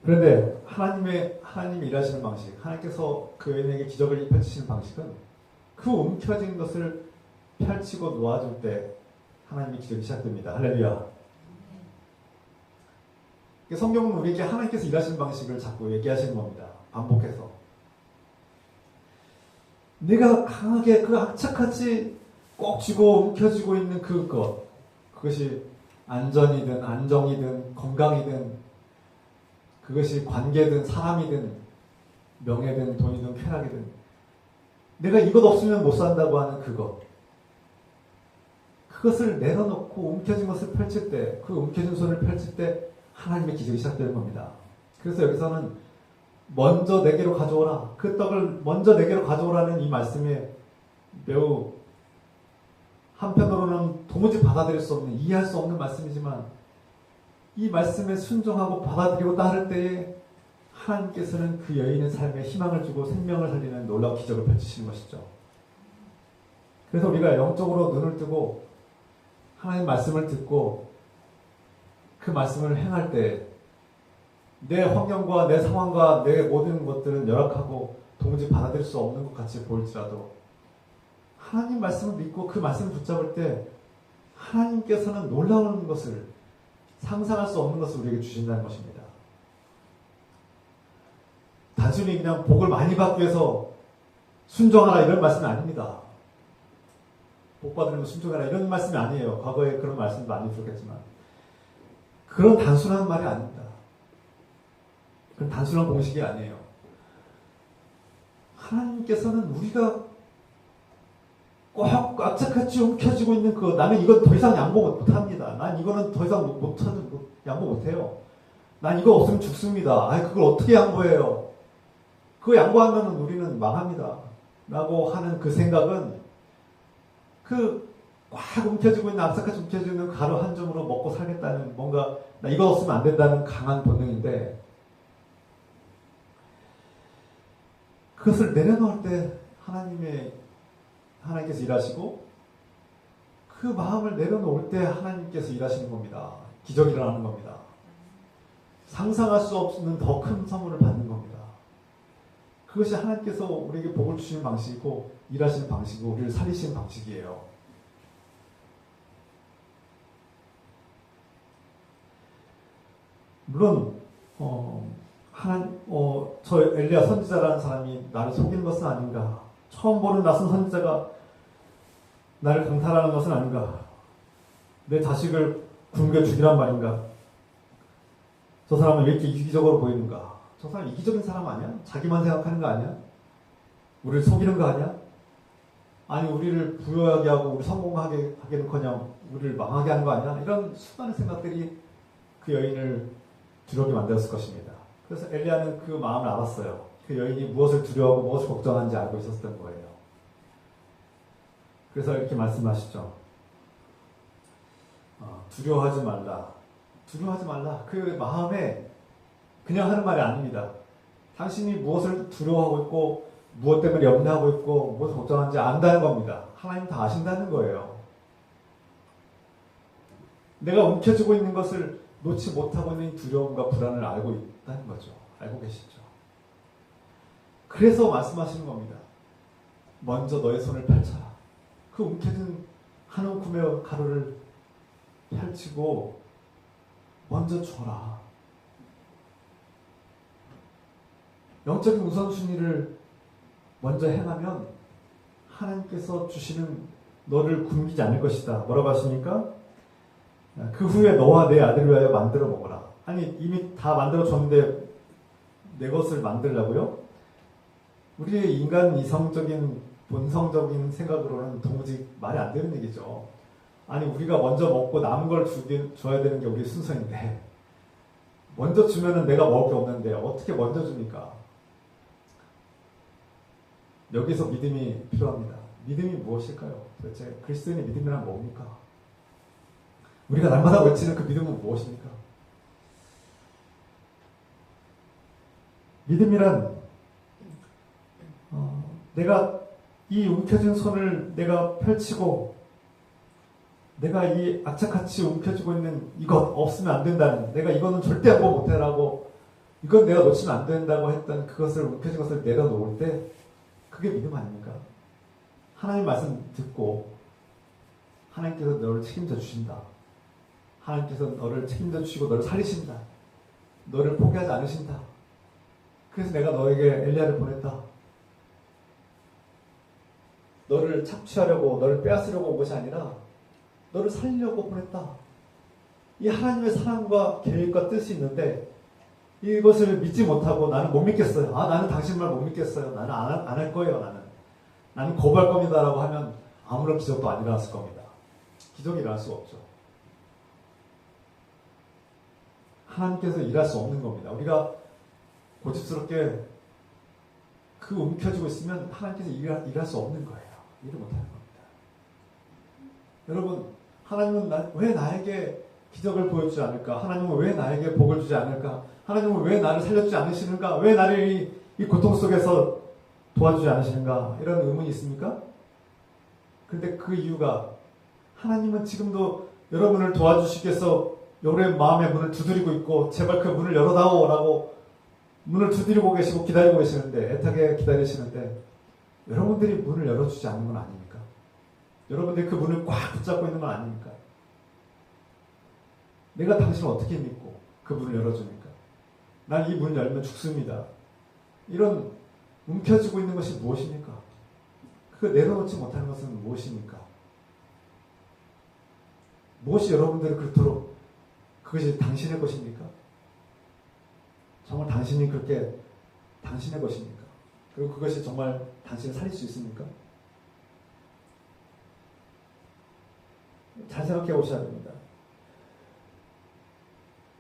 그런데 하나님이 일하시는 방식, 하나님께서 그 여인에게 기적을 펼치시는 방식은 그 움켜진 것을 펼치고 놓아줄 때 하나님의 기적이 시작됩니다. 할렐루야. 성경은 우리에게 하나님께서 일하시는 방식을 자꾸 얘기하시는 겁니다. 반복해서. 내가 강하게 그 악착같이 꼭 쥐고 움켜쥐고 있는 그것이 안전이든 안정이든 건강이든 그것이 관계든 사람이든 명예든 돈이든 쾌락이든 내가 이것 없으면 못 산다고 하는 그것을 내려놓고 움켜진 것을 펼칠 때, 그 움켜진 손을 펼칠 때 하나님의 기적이 시작되는 겁니다. 그래서 여기서는 먼저 내게로 가져오라, 그 떡을 먼저 내게로 가져오라는 이 말씀에 매우 한편으로는 도무지 받아들일 수 없는, 이해할 수 없는 말씀이지만 이 말씀에 순종하고 받아들이고 따를 때에 하나님께서는 그 여인의 삶에 희망을 주고 생명을 살리는 놀라운 기적을 펼치시는 것이죠. 그래서 우리가 영적으로 눈을 뜨고 하나님의 말씀을 듣고 그 말씀을 행할 때 내 환경과 내 상황과 내 모든 것들은 열악하고 도무지 받아들일 수 없는 것 같이 보일지라도 하나님 말씀을 믿고 그 말씀을 붙잡을 때 하나님께서는 놀라운 것을, 상상할 수 없는 것을 우리에게 주신다는 것입니다. 단순히 그냥 복을 많이 받기 위해서 순종하라 이런 말씀이 아닙니다. 복 받으려면 순종하라 이런 말씀이 아니에요. 과거에 그런 말씀 많이 들었겠지만 그런 단순한 말이 아닙니다. 그런 단순한 공식이 아니에요. 하나님께서는 우리가 꼭 악착같이 움켜쥐고 있는 나는 이건 더 이상 양보 못합니다. 난 이거는 더 이상 양보 못해요. 난 이거 없으면 죽습니다. 그걸 어떻게 양보해요? 그거 양보하면 우리는 망합니다. 라고 하는 그 생각은 꽉 움켜쥐고 있는, 악착같이 움켜쥐고 있는 가루 한 점으로 먹고 살겠다는, 뭔가 나 이거 없으면 안 된다는 강한 본능인데, 그것을 내려놓을 때 하나님께서 일하시고, 그 마음을 내려놓을 때 하나님께서 일하시는 겁니다. 기적이 일어나는 겁니다. 상상할 수 없는 더 큰 선물을 받는 겁니다. 그것이 하나님께서 우리에게 복을 주시는 방식이고 일하시는 방식이고 우리를 살리시는 방식이에요. 물론 저 엘리야 선지자라는 사람이 나를 속이는 것은 아닌가, 처음 보는 낯선 선지자가 나를 강탈하는 것은 아닌가, 내 자식을 굶겨 죽이란 말인가, 저 사람은 왜 이렇게 이기적으로 보이는가, 저 사람 이기적인 사람 아니야? 자기만 생각하는 거 아니야? 우리를 속이는 거 아니야? 아니 우리를 부유하게 하고 우리 성공하게 하기는커녕 우리를 망하게 하는 거 아니야? 이런 수많은 생각들이 그 여인을 두렵게 만들었을 것입니다. 그래서 엘리야는 그 마음을 알았어요. 그 여인이 무엇을 두려워하고 무엇을 걱정하는지 알고 있었던 거예요. 그래서 이렇게 말씀하시죠. 두려워하지 말라. 두려워하지 말라. 그 마음에 그냥 하는 말이 아닙니다. 당신이 무엇을 두려워하고 있고 무엇 때문에 염려하고 있고 무엇을 걱정하는지 안다는 겁니다. 하나님 다 아신다는 거예요. 내가 움켜쥐고 있는 것을 놓지 못하고 있는 두려움과 불안을 알고 있다는 거죠. 알고 계시죠. 그래서 말씀하시는 겁니다. 먼저 너의 손을 펼쳐라. 그 움켜진 한 움큼의 가루를 펼치고 먼저 줘라. 영적인 우선순위를 먼저 행하면 하나님께서 주시는 너를 굶기지 않을 것이다. 뭐라고 하십니까? 그 후에 너와 내 아들을 위하여 만들어 먹어라. 아니 이미 다 만들어 줬는데 내 것을 만들라고요? 우리의 인간 이성적인 본성적인 생각으로는 도무지 말이 안 되는 얘기죠. 아니 우리가 먼저 먹고 남은 걸 줘야 되는 게 우리의 순서인데 먼저 주면은 내가 먹을 게 없는데 어떻게 먼저 줍니까? 여기서 믿음이 필요합니다. 믿음이 무엇일까요? 도대체 그리스도인의 믿음이란 뭡니까? 우리가 날마다 외치는 그 믿음은 무엇입니까? 믿음이란 내가 이 움켜진 손을 내가 펼치고 내가 이 악착같이 움켜쥐고 있는 이것 없으면 안 된다는, 내가 이거는 절대 양보 못해라고, 이건 내가 놓치면 안 된다고 했던 그것을 움켜진 것을 내려놓을 때 그게 믿음 아닙니까? 하나님 말씀 듣고 하나님께서 너를 책임져 주신다. 하나님께서 너를 책임져 주시고 너를 살리신다. 너를 포기하지 않으신다. 그래서 내가 너에게 엘리야를 보냈다. 너를 착취하려고, 너를 빼앗으려고 온 것이 아니라 너를 살리려고 보냈다. 이 하나님의 사랑과 계획과 뜻이 있는데 이것을 믿지 못하고 나는 못 믿겠어요. 나는 당신 말 못 믿겠어요. 나는 안 할 거예요. 나는 거부할 겁니다. 라고 하면 아무런 기적도 안 일어났을 겁니다. 기적이 일어날 수 없죠. 하나님께서 일할 수 없는 겁니다. 우리가 고집스럽게 그 움켜쥐고 있으면 하나님께서 일할 수 없는 거예요. 일을 못하는 겁니다. 여러분, 하나님은 왜 나에게 기적을 보여주지 않을까? 하나님은 왜 나에게 복을 주지 않을까? 하나님은 왜 나를 살려주지 않으시는가? 왜 나를 이 고통 속에서 도와주지 않으시는가? 이런 의문이 있습니까? 그런데 그 이유가 하나님은 지금도 여러분을 도와주시기 위해서 여러분의 마음의 문을 두드리고 있고 제발 그 문을 열어다오 라고 문을 두드리고 계시고 기다리고 계시는데, 애타게 기다리시는데 여러분들이 문을 열어주지 않는 건 아닙니까? 여러분들이 그 문을 꽉 붙잡고 있는 건 아닙니까? 내가 당신을 어떻게 믿고 그 문을 열어주니까? 난 이 문을 열면 죽습니다. 이런 움켜쥐고 있는 것이 무엇입니까? 그 내려놓지 못하는 것은 무엇입니까? 무엇이 여러분들을 그토록 그것이 당신의 것입니까? 정말 당신이 그렇게 당신의 것입니까? 그리고 그것이 정말 당신을 살릴 수 있습니까? 잘 생각해 보셔야 됩니다.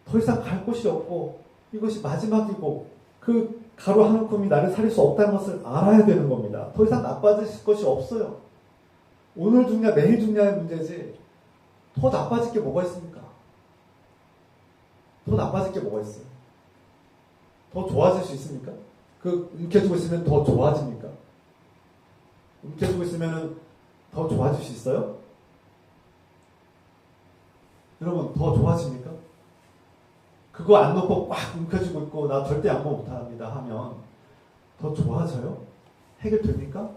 더 이상 갈 곳이 없고 이것이 마지막이고 그 가루 한 움큼이 나를 살릴 수 없다는 것을 알아야 되는 겁니다. 더 이상 나빠질 것이 없어요. 오늘 죽냐 내일 죽냐의 문제지 더 나빠질 게 뭐가 있습니까? 더 나빠질 게 뭐가 있어요? 더 좋아질 수 있습니까? 그 움켜쥐고 있으면 더 좋아집니까? 움켜쥐고 있으면 더 좋아질 수 있어요? 여러분 더 좋아집니까? 그거 안 놓고 꽉 움켜쥐고 있고 나 절대 양보 못합니다 하면 더 좋아져요? 해결됩니까?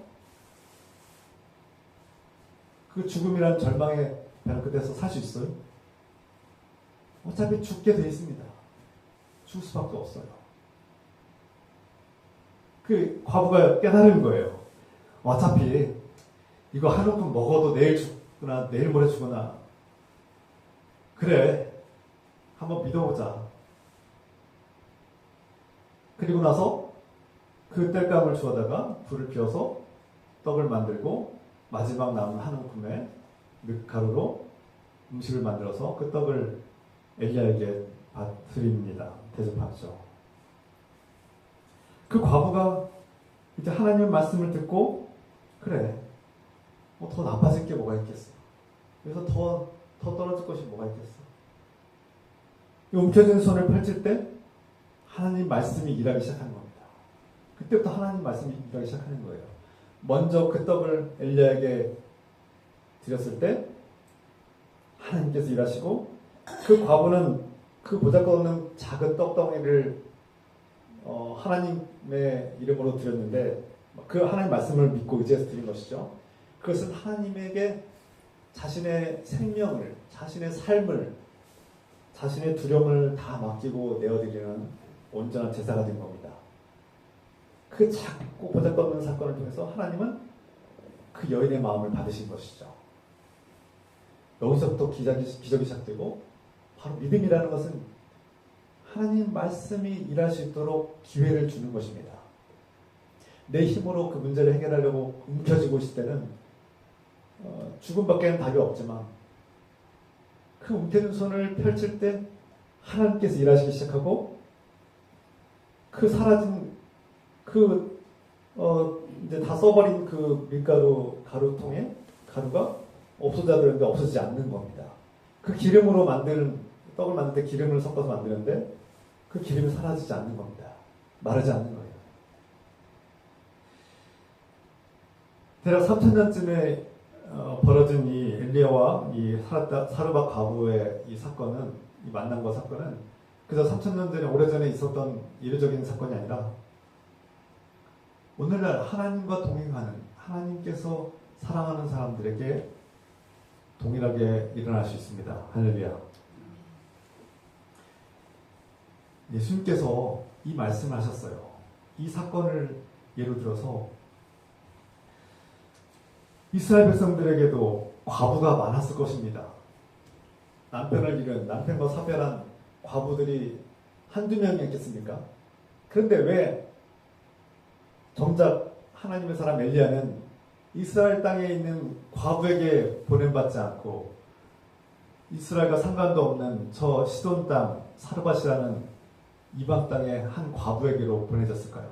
그 죽음이라는 절망의 벼랑 끝에서 살 수 있어요? 어차피 죽게 돼 있습니다. 죽을 수밖에 없어요. 그 과부가 깨달은 거예요. 어차피 이거 한 움큼 먹어도 내일 죽거나 내일 모레 죽거나 그래 한번 믿어보자. 그리고 나서 그 땔감을 주워다가 불을 피워서 떡을 만들고 마지막 남은 한 움큼의 늑가루로 음식을 만들어서 그 떡을 엘리야에게 드립니다. 대접하죠. 그 과부가 이제 하나님의 말씀을 듣고 그래 뭐 더 나빠질 게 뭐가 있겠어. 그래서 더 떨어질 것이 뭐가 있겠어. 움켜진 손을 펼칠 때 하나님 말씀이 일하기 시작하는 겁니다. 그때부터 하나님 말씀이 일하기 시작하는 거예요. 먼저 그 떡을 엘리야에게 드렸을 때 하나님께서 일하시고 그 과부는 그 보잘것없는 작은 떡덩이를 하나님의 이름으로 드렸는데 그 하나님 말씀을 믿고 의지해서 드린 것이죠. 그것은 하나님에게 자신의 생명을, 자신의 삶을, 자신의 두려움을 다 맡기고 내어드리는 온전한 제사가 된 겁니다. 그 작고 보잘것없는 사건을 통해서 하나님은 그 여인의 마음을 받으신 것이죠. 여기서부터 기적이 시작되고 바로 믿음이라는 것은 하나님 말씀이 일할 수 있도록 기회를 주는 것입니다. 내 힘으로 그 문제를 해결하려고 움켜쥐고 있을 때는 죽음밖에는 답이 없지만 그 움켜진 손을 펼칠 때 하나님께서 일하시기 시작하고 그 사라진 이제 다 써버린 그 밀가루 가루통에 가루가 없어져야 없어지지 않는 겁니다. 그 기름으로 떡을 만들 때 기름을 섞어서 만드는데 그 기름이 사라지지 않는 겁니다. 마르지 않는 거예요. 대략 3000년쯤에 벌어진 이 엘리야와 이 사르밧 과부의 이 사건은, 이 만남과 사건은 그저 3000년 전에 오래전에 있었던 이례적인 사건이 아니라 오늘날 하나님과 동행하는, 하나님께서 사랑하는 사람들에게 동일하게 일어날 수 있습니다. 할렐루야. 예수님께서 이 말씀을 하셨어요. 이 사건을 예로 들어서 이스라엘 백성들에게도 과부가 많았을 것입니다. 남편을 잃은, 남편과 사별한 과부들이 한두 명이었겠습니까? 그런데 왜 정작 하나님의 사람 엘리야는 이스라엘 땅에 있는 과부에게 보냄받지 않고 이스라엘과 상관도 없는 저 시돈 땅 사르밧이라는 이방 땅의 한 과부에게로 보내졌을까요?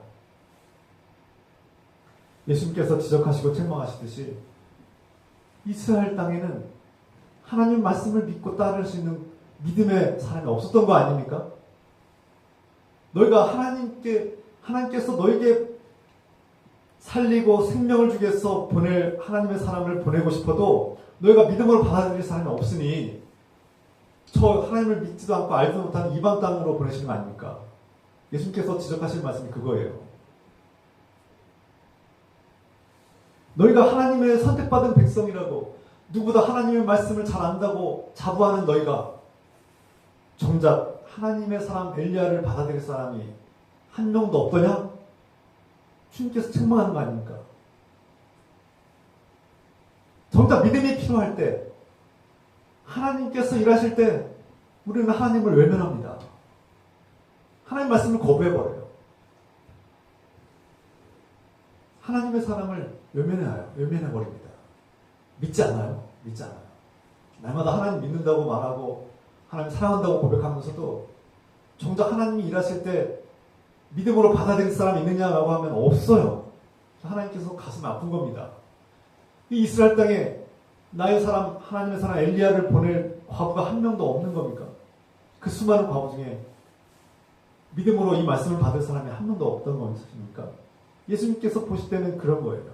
예수님께서 지적하시고 책망하시듯이 이스라엘 땅에는 하나님 말씀을 믿고 따를 수 있는 믿음의 사람이 없었던 거 아닙니까? 너희가 하나님께서 너에게 살리고 생명을 주기 위해서 보낼 하나님의 사람을 보내고 싶어도 너희가 믿음으로 받아들일 사람이 없으니 저 하나님을 믿지도 않고 알지도 못하는 이방 땅으로 보내시는 거 아닙니까? 예수님께서 지적하신 말씀이 그거예요. 너희가 하나님의 선택받은 백성이라고, 누구보다 하나님의 말씀을 잘 안다고 자부하는 너희가 정작 하나님의 사람 엘리야를 받아들일 사람이 한 명도 없더냐? 주님께서 책망하는 거 아닙니까? 정작 믿음이 필요할 때, 하나님께서 일하실 때 우리는 하나님을 외면합니다. 하나님 말씀을 거부해버려요. 하나님의 사람을 외면해버립니다. 믿지 않아요. 믿지 않아요. 날마다 하나님 믿는다고 말하고 하나님 사랑한다고 고백하면서도 정작 하나님이 일하실 때 믿음으로 받아들일 사람이 있느냐라고 하면 없어요. 하나님께서 가슴이 아픈 겁니다. 이 이스라엘 땅에 나의 사람, 하나님의 사람 엘리야를 보낼 과부가 한 명도 없는 겁니까? 그 수많은 과부 중에 믿음으로 이 말씀을 받을 사람이 한 명도 없던 것입니까? 예수님께서 보실 때는 그런 거예요.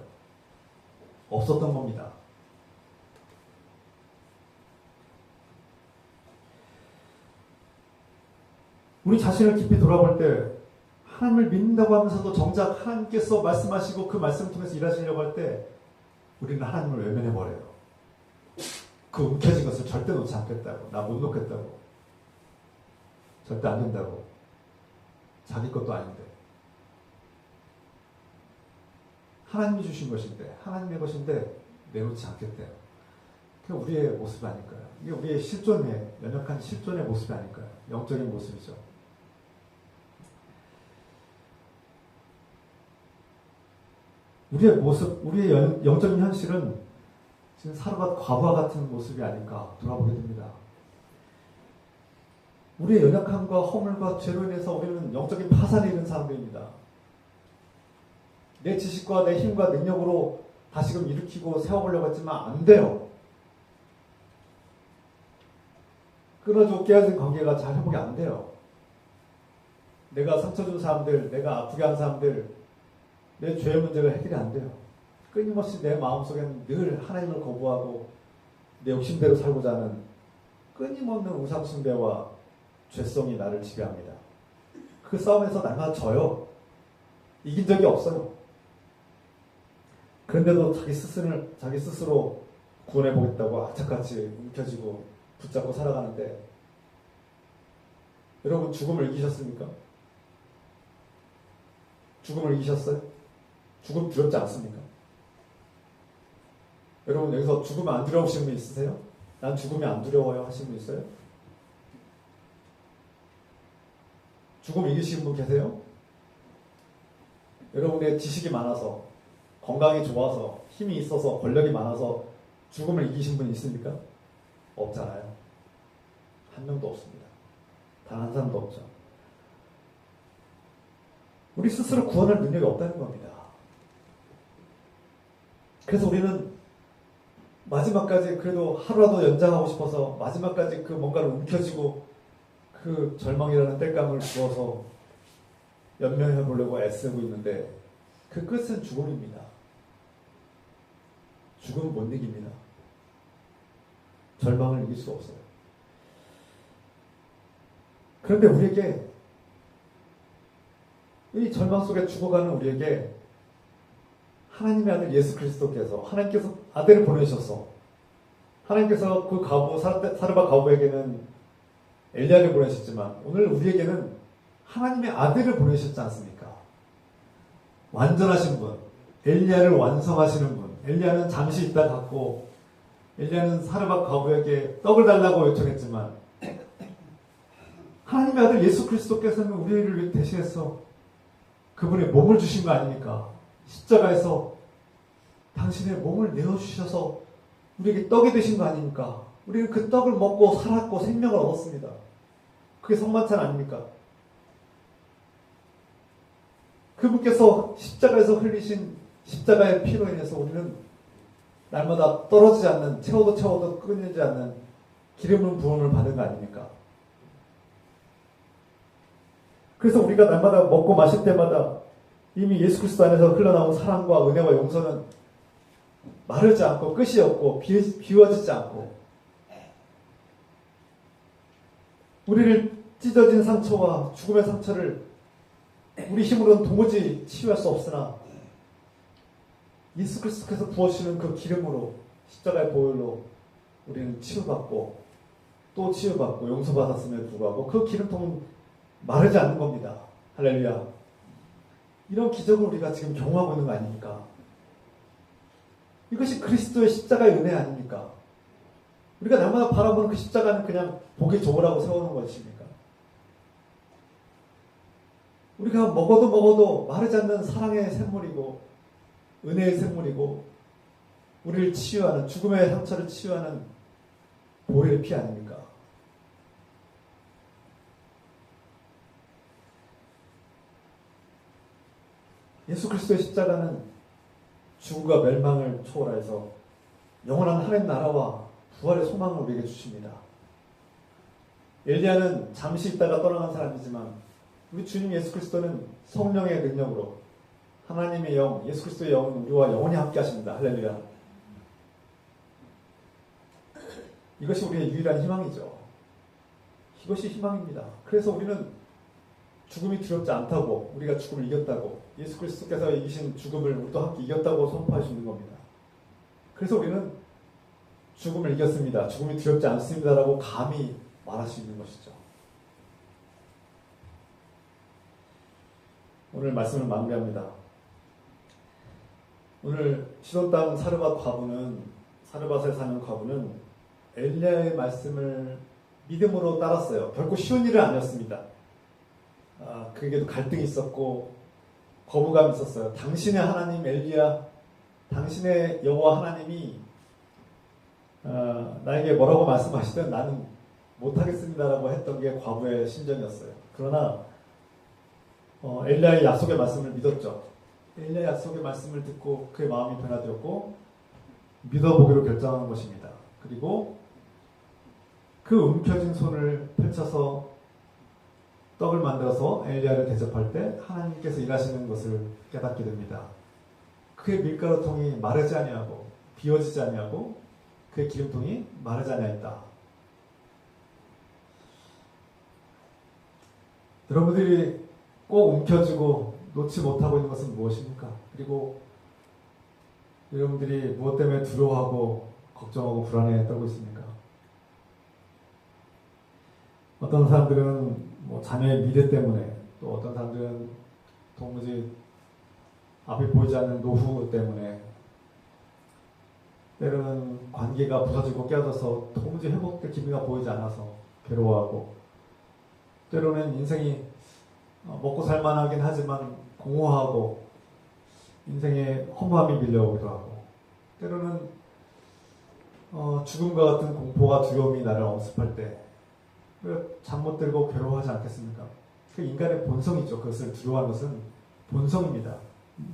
없었던 겁니다. 우리 자신을 깊이 돌아볼 때 하나님을 믿는다고 하면서도 정작 하나님께서 말씀하시고 그 말씀을 통해서 일하시려고 할 때 우리는 하나님을 외면해버려요. 그 움켜진 것을 절대 놓지 않겠다고, 나 못 놓겠다고, 절대 안 된다고, 자기 것도 아닌데 하나님이 주신 것인데, 하나님의 것인데 내놓지 않겠대요. 그게 우리의 모습이 아닐까요? 이게 우리의 실존의, 연약한 실존의 모습이 아닐까요? 영적인 모습이죠. 우리의 모습, 우리의 영적인 현실은 지금 사르밧 과부와 같은 모습이 아닐까 돌아보게 됩니다. 우리의 연약함과 허물과 죄로 인해서 우리는 영적인 파산에 이른 사람들입니다. 내 지식과 내 힘과 능력으로 다시금 일으키고 세워보려고 했지만 안 돼요. 끊어지고 깨어진 관계가 잘 회복이 안 돼요. 내가 상처 준 사람들, 내가 아프게 한 사람들, 내 죄의 문제가 해결이 안 돼요. 끊임없이 내 마음속에는 늘 하나님을 거부하고 내 욕심대로 살고자 하는 끊임없는 우상숭배와 죄성이 나를 지배합니다. 그 싸움에서 날마다 져요. 이긴 적이 없어요. 그런데도 자기 스스로 구원해보겠다고 악착같이 움켜쥐고 붙잡고 살아가는데, 여러분 죽음을 이기셨습니까? 죽음을 이기셨어요? 죽음 두렵지 않습니까? 여러분 여기서 죽음 안 두려우신 분 있으세요? 난 죽음이 안 두려워요 하신 분 있어요? 죽음 이기신 분 계세요? 여러분의 지식이 많아서, 건강이 좋아서, 힘이 있어서, 권력이 많아서 죽음을 이기신 분 있습니까? 없잖아요. 한 명도 없습니다. 단 한 사람도 없죠. 우리 스스로 구원할 능력이 없다는 겁니다. 그래서 우리는 마지막까지 그래도 하루라도 연장하고 싶어서 마지막까지 그 뭔가를 움켜쥐고 그 절망이라는 땔감을 부어서 연명해 보려고 애쓰고 있는데 그 끝은 죽음입니다. 죽음은 못 이깁니다. 절망을 이길 수가 없어요. 그런데 우리에게, 이 절망 속에 죽어가는 우리에게 하나님의 아들 예수 그리스도께서, 하나님께서 아들을 보내셔서, 하나님께서 그 과부, 사르밧 과부에게는 엘리야를 보내셨지만 오늘 우리에게는 하나님의 아들을 보내셨지 않습니까? 완전하신 분, 엘리야를 완성하시는 분. 엘리야는 잠시 있다 갔고, 엘리야는 사르밧 과부에게 떡을 달라고 요청했지만 하나님의 아들 예수 그리스도께서는 우리를 대신해서 그분의 몸을 주신 거 아닙니까? 십자가에서 당신의 몸을 내어주셔서 우리에게 떡이 되신 거 아닙니까? 우리는 그 떡을 먹고 살았고 생명을 얻었습니다. 그게 성만찬 아닙니까? 그분께서 십자가에서 흘리신 십자가의 피로 인해서 우리는 날마다 떨어지지 않는, 채워도 끊이지 않는 기름 부음을 받은 거 아닙니까? 그래서 우리가 날마다 먹고 마실 때마다 이미 예수 그리스도 안에서 흘러나온 사랑과 은혜와 용서는 마르지 않고 끝이 없고 비워지지 않고, 우리를 찢어진 상처와 죽음의 상처를 우리 힘으로는 도무지 치유할 수 없으나 예수 그리스도께서 부어주시는 그 기름으로, 십자가의 보혈로 우리는 치유받고 또 치유받고 용서받았음에도 불구하고 그 기름통은 마르지 않는 겁니다. 할렐루야. 이런 기적을 우리가 지금 경험하고 있는 거 아닙니까? 이것이 그리스도의 십자가의 은혜 아닙니까? 우리가 날마다 바라보는 그 십자가는 그냥 보기 좋으라고 세우는 것입니까? 우리가 먹어도 마르지 않는 사랑의 샘물이고 은혜의 샘물이고 우리를 치유하는 죽음의 상처를 치유하는 보혈의 피 아닙니까? 예수 그리스도의 십자가는 죽음과 멸망을 초월해서 영원한 하나님 나라와 부활의 소망을 우리에게 주십니다. 엘리야는 잠시 있다가 떠나간 사람이지만 우리 주님 예수 그리스도는 성령의 능력으로 하나님의 영, 예수 그리스도의 영은 우리와 영원히 함께 하십니다. 할렐루야. 이것이 우리의 유일한 희망이죠. 이것이 희망입니다. 그래서 우리는 죽음이 두렵지 않다고, 우리가 죽음을 이겼다고, 예수 그리스도께서 이기신 죽음을 우리도 함께 이겼다고 선포할 수 있는 겁니다. 그래서 우리는 죽음을 이겼습니다. 죽음이 두렵지 않습니다라고 감히 말할 수 있는 것이죠. 오늘 말씀을 마무리합니다. 오늘 시돈 땅 사르밧 과부는, 사르밧에 사는 과부는 엘리야의 말씀을 믿음으로 따랐어요. 결코 쉬운 일은 아니었습니다. 그에게도 갈등이 있었고 거부감이 있었어요. 당신의 하나님 엘리야, 당신의 여호와 하나님이 나에게 뭐라고 말씀하시든 나는 못하겠습니다라고 했던 게 과부의 심정이었어요. 그러나 엘리야의 약속의 말씀을 믿었죠. 엘리야의 약속의 말씀을 듣고 그의 마음이 변화되었고 믿어보기로 결정한 것입니다. 그리고 그 움켜진 손을 펼쳐서 떡을 만들어서 엘리야를 대접할 때 하나님께서 일하시는 것을 깨닫게 됩니다. 그의 밀가루통이 마르지 아니하고 비워지지 아니하고 그의 기름통이 마르지 아니하였다. 여러분들이 꼭 움켜쥐고 놓지 못하고 있는 것은 무엇입니까? 그리고 여러분들이 무엇 때문에 두려워하고 걱정하고 불안해 떨고 있습니까? 어떤 사람들은 자녀의 미래 때문에, 또 어떤 사람들은 도무지 앞이 보이지 않는 노후 때문에, 때로는 관계가 부서지고 깨어져서 도무지 회복될 기미가 보이지 않아서 괴로워하고, 때로는 인생이 먹고 살만하긴 하지만 공허하고 인생에 허무함이 밀려오기도 하고, 때로는 죽음과 같은 공포가 두려움이 나를 엄습할 때 잠 못 들고 괴로워하지 않겠습니까? 그 인간의 본성이죠. 그것을 두려워하는 것은 본성입니다.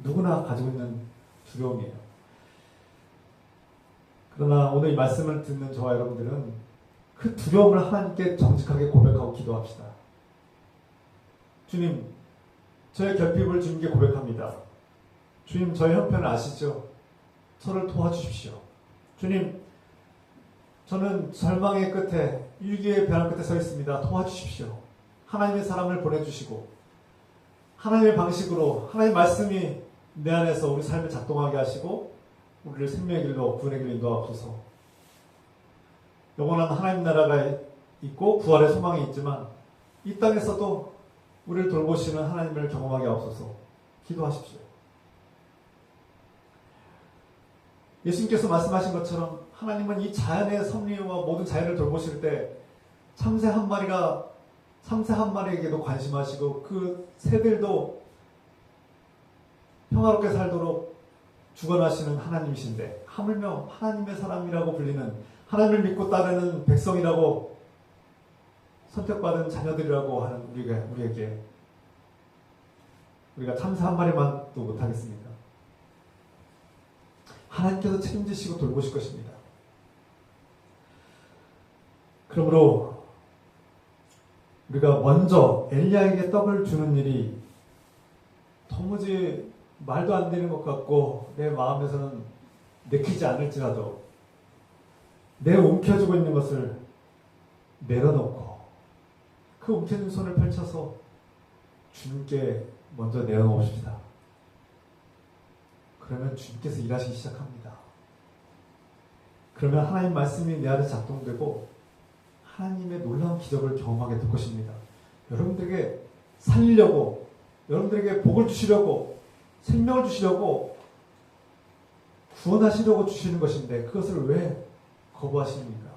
누구나 가지고 있는 두려움이에요. 그러나 오늘 이 말씀을 듣는 저와 여러분들은 그 두려움을 하나님께 정직하게 고백하고 기도합시다. 주님, 저의 결핍을 주님께 고백합니다. 주님, 저의 형편을 아시죠? 저를 도와주십시오. 주님, 저는 절망의 끝에, 위기의 벼랑 끝에 서 있습니다. 도와주십시오. 하나님의 사람을 보내주시고 하나님의 방식으로 하나님의 말씀이 내 안에서 우리 삶을 작동하게 하시고 우리를 생명의 길로, 구원의 길로 인도하옵소서. 영원한 하나님 나라가 있고 부활의 소망이 있지만 이 땅에서도 우리를 돌보시는 하나님을 경험하게 하옵소서. 기도하십시오. 예수님께서 말씀하신 것처럼 하나님은 이 자연의 섭리와 모든 자연을 돌보실 때 참새 한 마리에게도 관심하시고 그 새들도 평화롭게 살도록 주관하시는 하나님이신데, 하물며 하나님의 사람이라고 불리는, 하나님을 믿고 따르는 백성이라고 선택받은 자녀들이라고 하는 우리에게 우리가 참새 한 마리만도 못하겠습니까? 하나님께서 책임지시고 돌보실 것입니다. 그러므로 우리가 먼저 엘리야에게 떡을 주는 일이 도무지 말도 안 되는 것 같고 내 마음에서는 내키지 않을지라도 내 움켜쥐고 있는 것을 내려놓고 그 움켜진 손을 펼쳐서 주님께 먼저 내어놓으십시다. 그러면 주님께서 일하시기 시작합니다. 그러면 하나님 말씀이 내 안에 작동되고 하나님의 놀라운 기적을 경험하게 될 것입니다. 여러분들에게 살리려고, 여러분들에게 복을 주시려고, 생명을 주시려고, 구원하시려고 주시는 것인데 그것을 왜 거부하십니까?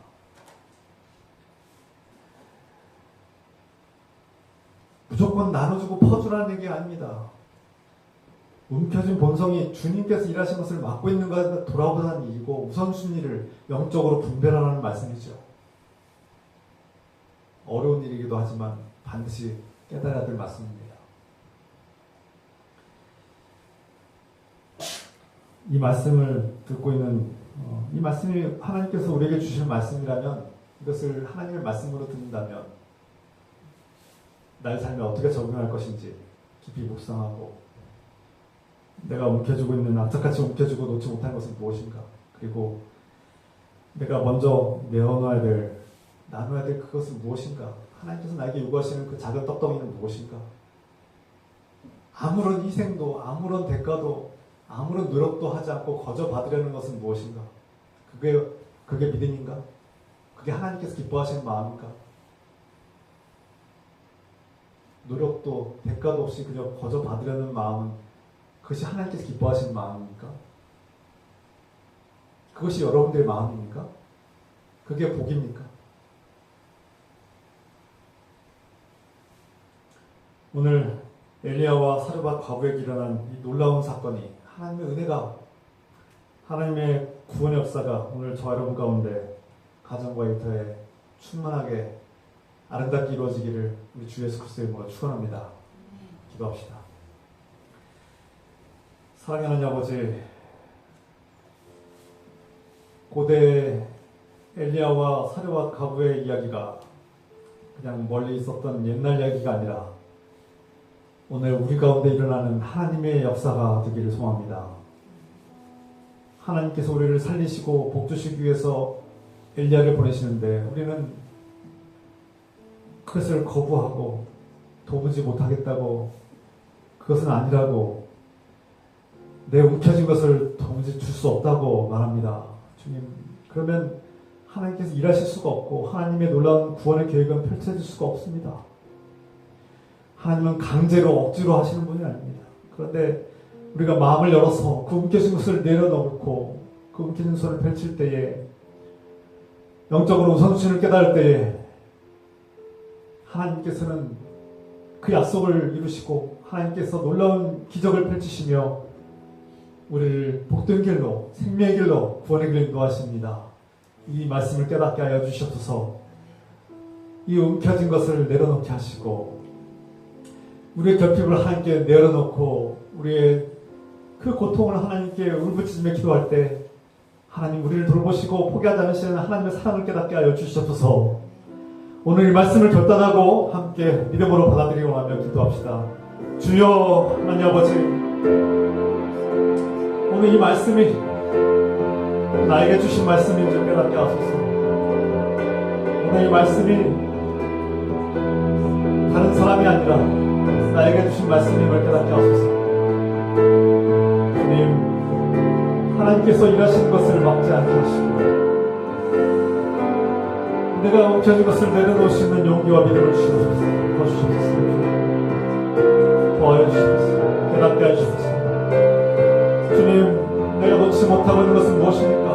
무조건 나눠주고 퍼주라는 얘기 아닙니다. 움켜진 본성이 주님께서 일하신 것을 막고 있는 것에 돌아보자는 얘기고 우선순위를 영적으로 분별하라는 말씀이죠. 어려운 일이기도 하지만 반드시 깨달아야 될 말씀입니다. 이 말씀을 듣고 있는 이 말씀이 하나님께서 우리에게 주시는 말씀이라면 이것을 하나님의 말씀으로 듣는다면 나의 삶에 어떻게 적용할 것인지 깊이 묵상하고 내가 움켜쥐고 있는 악착같이 움켜쥐고 놓지 못한 것은 무엇인가, 그리고 내가 먼저 내어놔야 될, 나눠야 될 그것은 무엇인가, 하나님께서 나에게 요구하시는 그 작은 떡덩이는 무엇인가, 아무런 희생도 아무런 대가도 아무런 노력도 하지 않고 거저 받으려는 것은 무엇인가, 그게 믿음인가, 그게 하나님께서 기뻐하시는 마음인가, 노력도 대가도 없이 그저 거저 받으려는 마음은 그것이 하나님께서 기뻐하시는 마음입니까? 그것이 여러분들의 마음입니까? 그게 복입니까? 오늘 엘리야와 사르밧 과부에게 일어난 이 놀라운 사건이, 하나님의 은혜가, 하나님의 구원의 역사가 오늘 저와 여러분 가운데 가정과 일터에 충만하게 아름답게 이루어지기를 우리 주 예수 그리스도의 이름으로 축원합니다. 기도합시다. 사랑하는 아버지, 고대 엘리야와 사르밧 과부의 이야기가 그냥 멀리 있었던 옛날 이야기가 아니라 오늘 우리 가운데 일어나는 하나님의 역사가 되기를 소망합니다. 하나님께서 우리를 살리시고 복주시기 위해서 엘리야를 보내시는데 우리는 그것을 거부하고 도무지 못하겠다고, 그것은 아니라고, 내 움켜진 것을 도무지 줄 수 없다고 말합니다. 주님, 그러면 하나님께서 일하실 수가 없고 하나님의 놀라운 구원의 계획은 펼쳐질 수가 없습니다. 하나님은 강제로 억지로 하시는 분이 아닙니다. 그런데 우리가 마음을 열어서 그 움켜진 것을 내려놓고 그 움켜진 손을 펼칠 때에, 영적으로 우선순위를 깨달을 때에 하나님께서는 그 약속을 이루시고 하나님께서 놀라운 기적을 펼치시며 우리를 복된 길로, 생명의 길로, 구원의 길로 인도하십니다. 이 말씀을 깨닫게 하여 주시옵소서. 이 움켜진 것을 내려놓게 하시고 우리의 결핍을 하나님께 내려놓고 우리의 그 고통을 하나님께 울부짖으며 기도할 때 하나님 우리를 돌보시고 포기하지 않으시는 하나님의 사랑을 깨닫게 하여 주시옵소서. 오늘 이 말씀을 결단하고 함께 믿음으로 받아들이기 원하며 기도합시다. 주여 하나님 아버지, 오늘 이 말씀이 나에게 주신 말씀인 줄 깨닫게 하소서. 오늘 이 말씀이 다른 사람이 아니라 나에게 주신 말씀임을 깨닫게 하소서. 주님, 하나님께서 일하시는 것을 막지 않게 하시고 내가 움켜진 것을 내려놓을 수 있는 용기와 믿음을 주시옵소서. 도와주시옵소서. 깨닫게 하시옵소서. 주님, 내가 놓지 못하고 있는 것은 무엇입니까?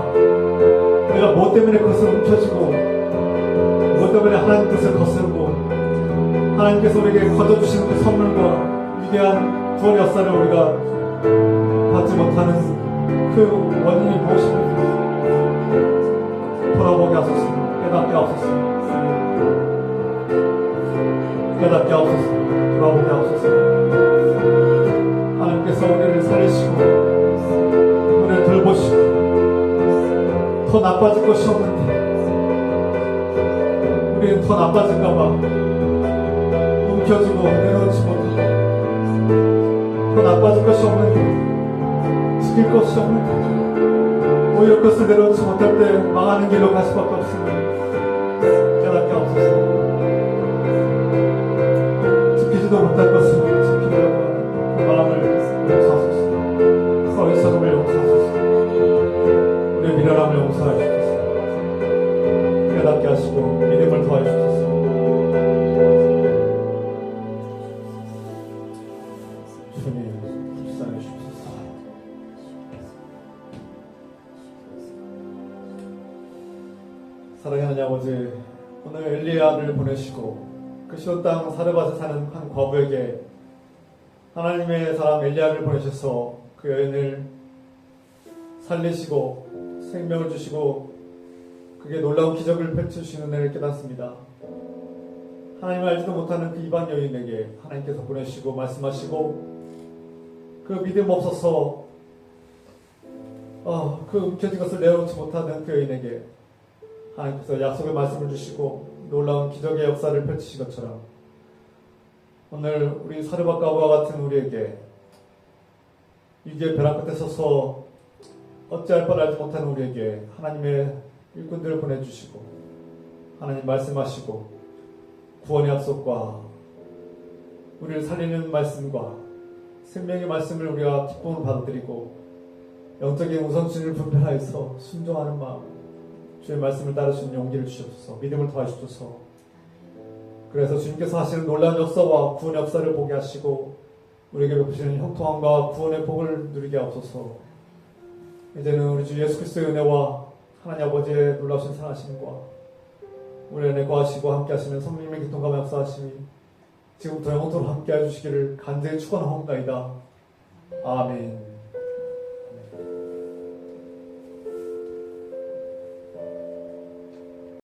내가 무엇 때문에 그것을 움켜쥐고 무엇 때문에 하나님 뜻을 거스르고 하나님께서 우리에게 거둬주시는 그 선물과 위대한 구원의 역사를 우리가 받지 못하는 그 원인이 무엇입니까? 돌아보게 하소서. 깨닫게 하소서. 깨닫게 하소서. 돌아보게 하소서. 하나님께서 우리를 살리시고 우리를 돌보시고 더 나빠질 것이 없는데 우리는 더 나빠질까봐 움켜쥐고 내놓지 못하고 더 나빠질 것이 없는데 지킬 것이 없는데 오히려 그것을 내려놓지 못할 때 망하는 길로 갈 수밖에 없습니다. 깨닫게 하소서. 지키지도 못할 것을 지키려고 하는 그 마음을 용서하소서. 어리석음을 용서하소서. 우리의 미련함을 용서하소서. 깨닫게 하시고 믿음을 더하여 사랑하는 아버지, 오늘 엘리야를 보내시고 그 시온 땅 사르밧에 사는 한 과부에게 하나님의 사람 엘리야를 보내셔서 그 여인을 살리시고 생명을 주시고 그게 놀라운 기적을 펼쳐주시는 은혜를 깨닫습니다. 하나님을 알지도 못하는 그 이방 여인에게 하나님께서 보내시고 말씀하시고 그 믿음 없어서 그 움켜진 것을 내어놓지 못하는 그 여인에게 하나님께서 약속의 말씀을 주시고 놀라운 기적의 역사를 펼치신 것처럼 오늘 우리 사르밧 과부와 같은 우리에게 위기의 벼랑 끝에 서서 어찌할 바를 알지 못하는 우리에게 하나님의 일꾼들을 보내주시고 하나님 말씀하시고 구원의 약속과 우리를 살리는 말씀과 생명의 말씀을 우리가 기쁨으로 받아들이고 영적인 우선순위를 분별하여서 순종하는 마음, 주의 말씀을 따를 수 있는 용기를 주셔서 믿음을 더하셔서 그래서 주님께서 하시는 놀라운 역사와 구원 역사를 보게 하시고 우리에게 베푸시는 형통함과 구원의 복을 누리게 하옵소서. 이제는 우리 주 예수 그리스도의 은혜와 하나님 아버지의 놀라우신 사랑하심과 우리 안에 거하시고 함께 하시는 성령님의 교통감화 역사하심이 지금부터 영원토록 함께 해주시기를 간절히 축원하옵나이다. 아멘.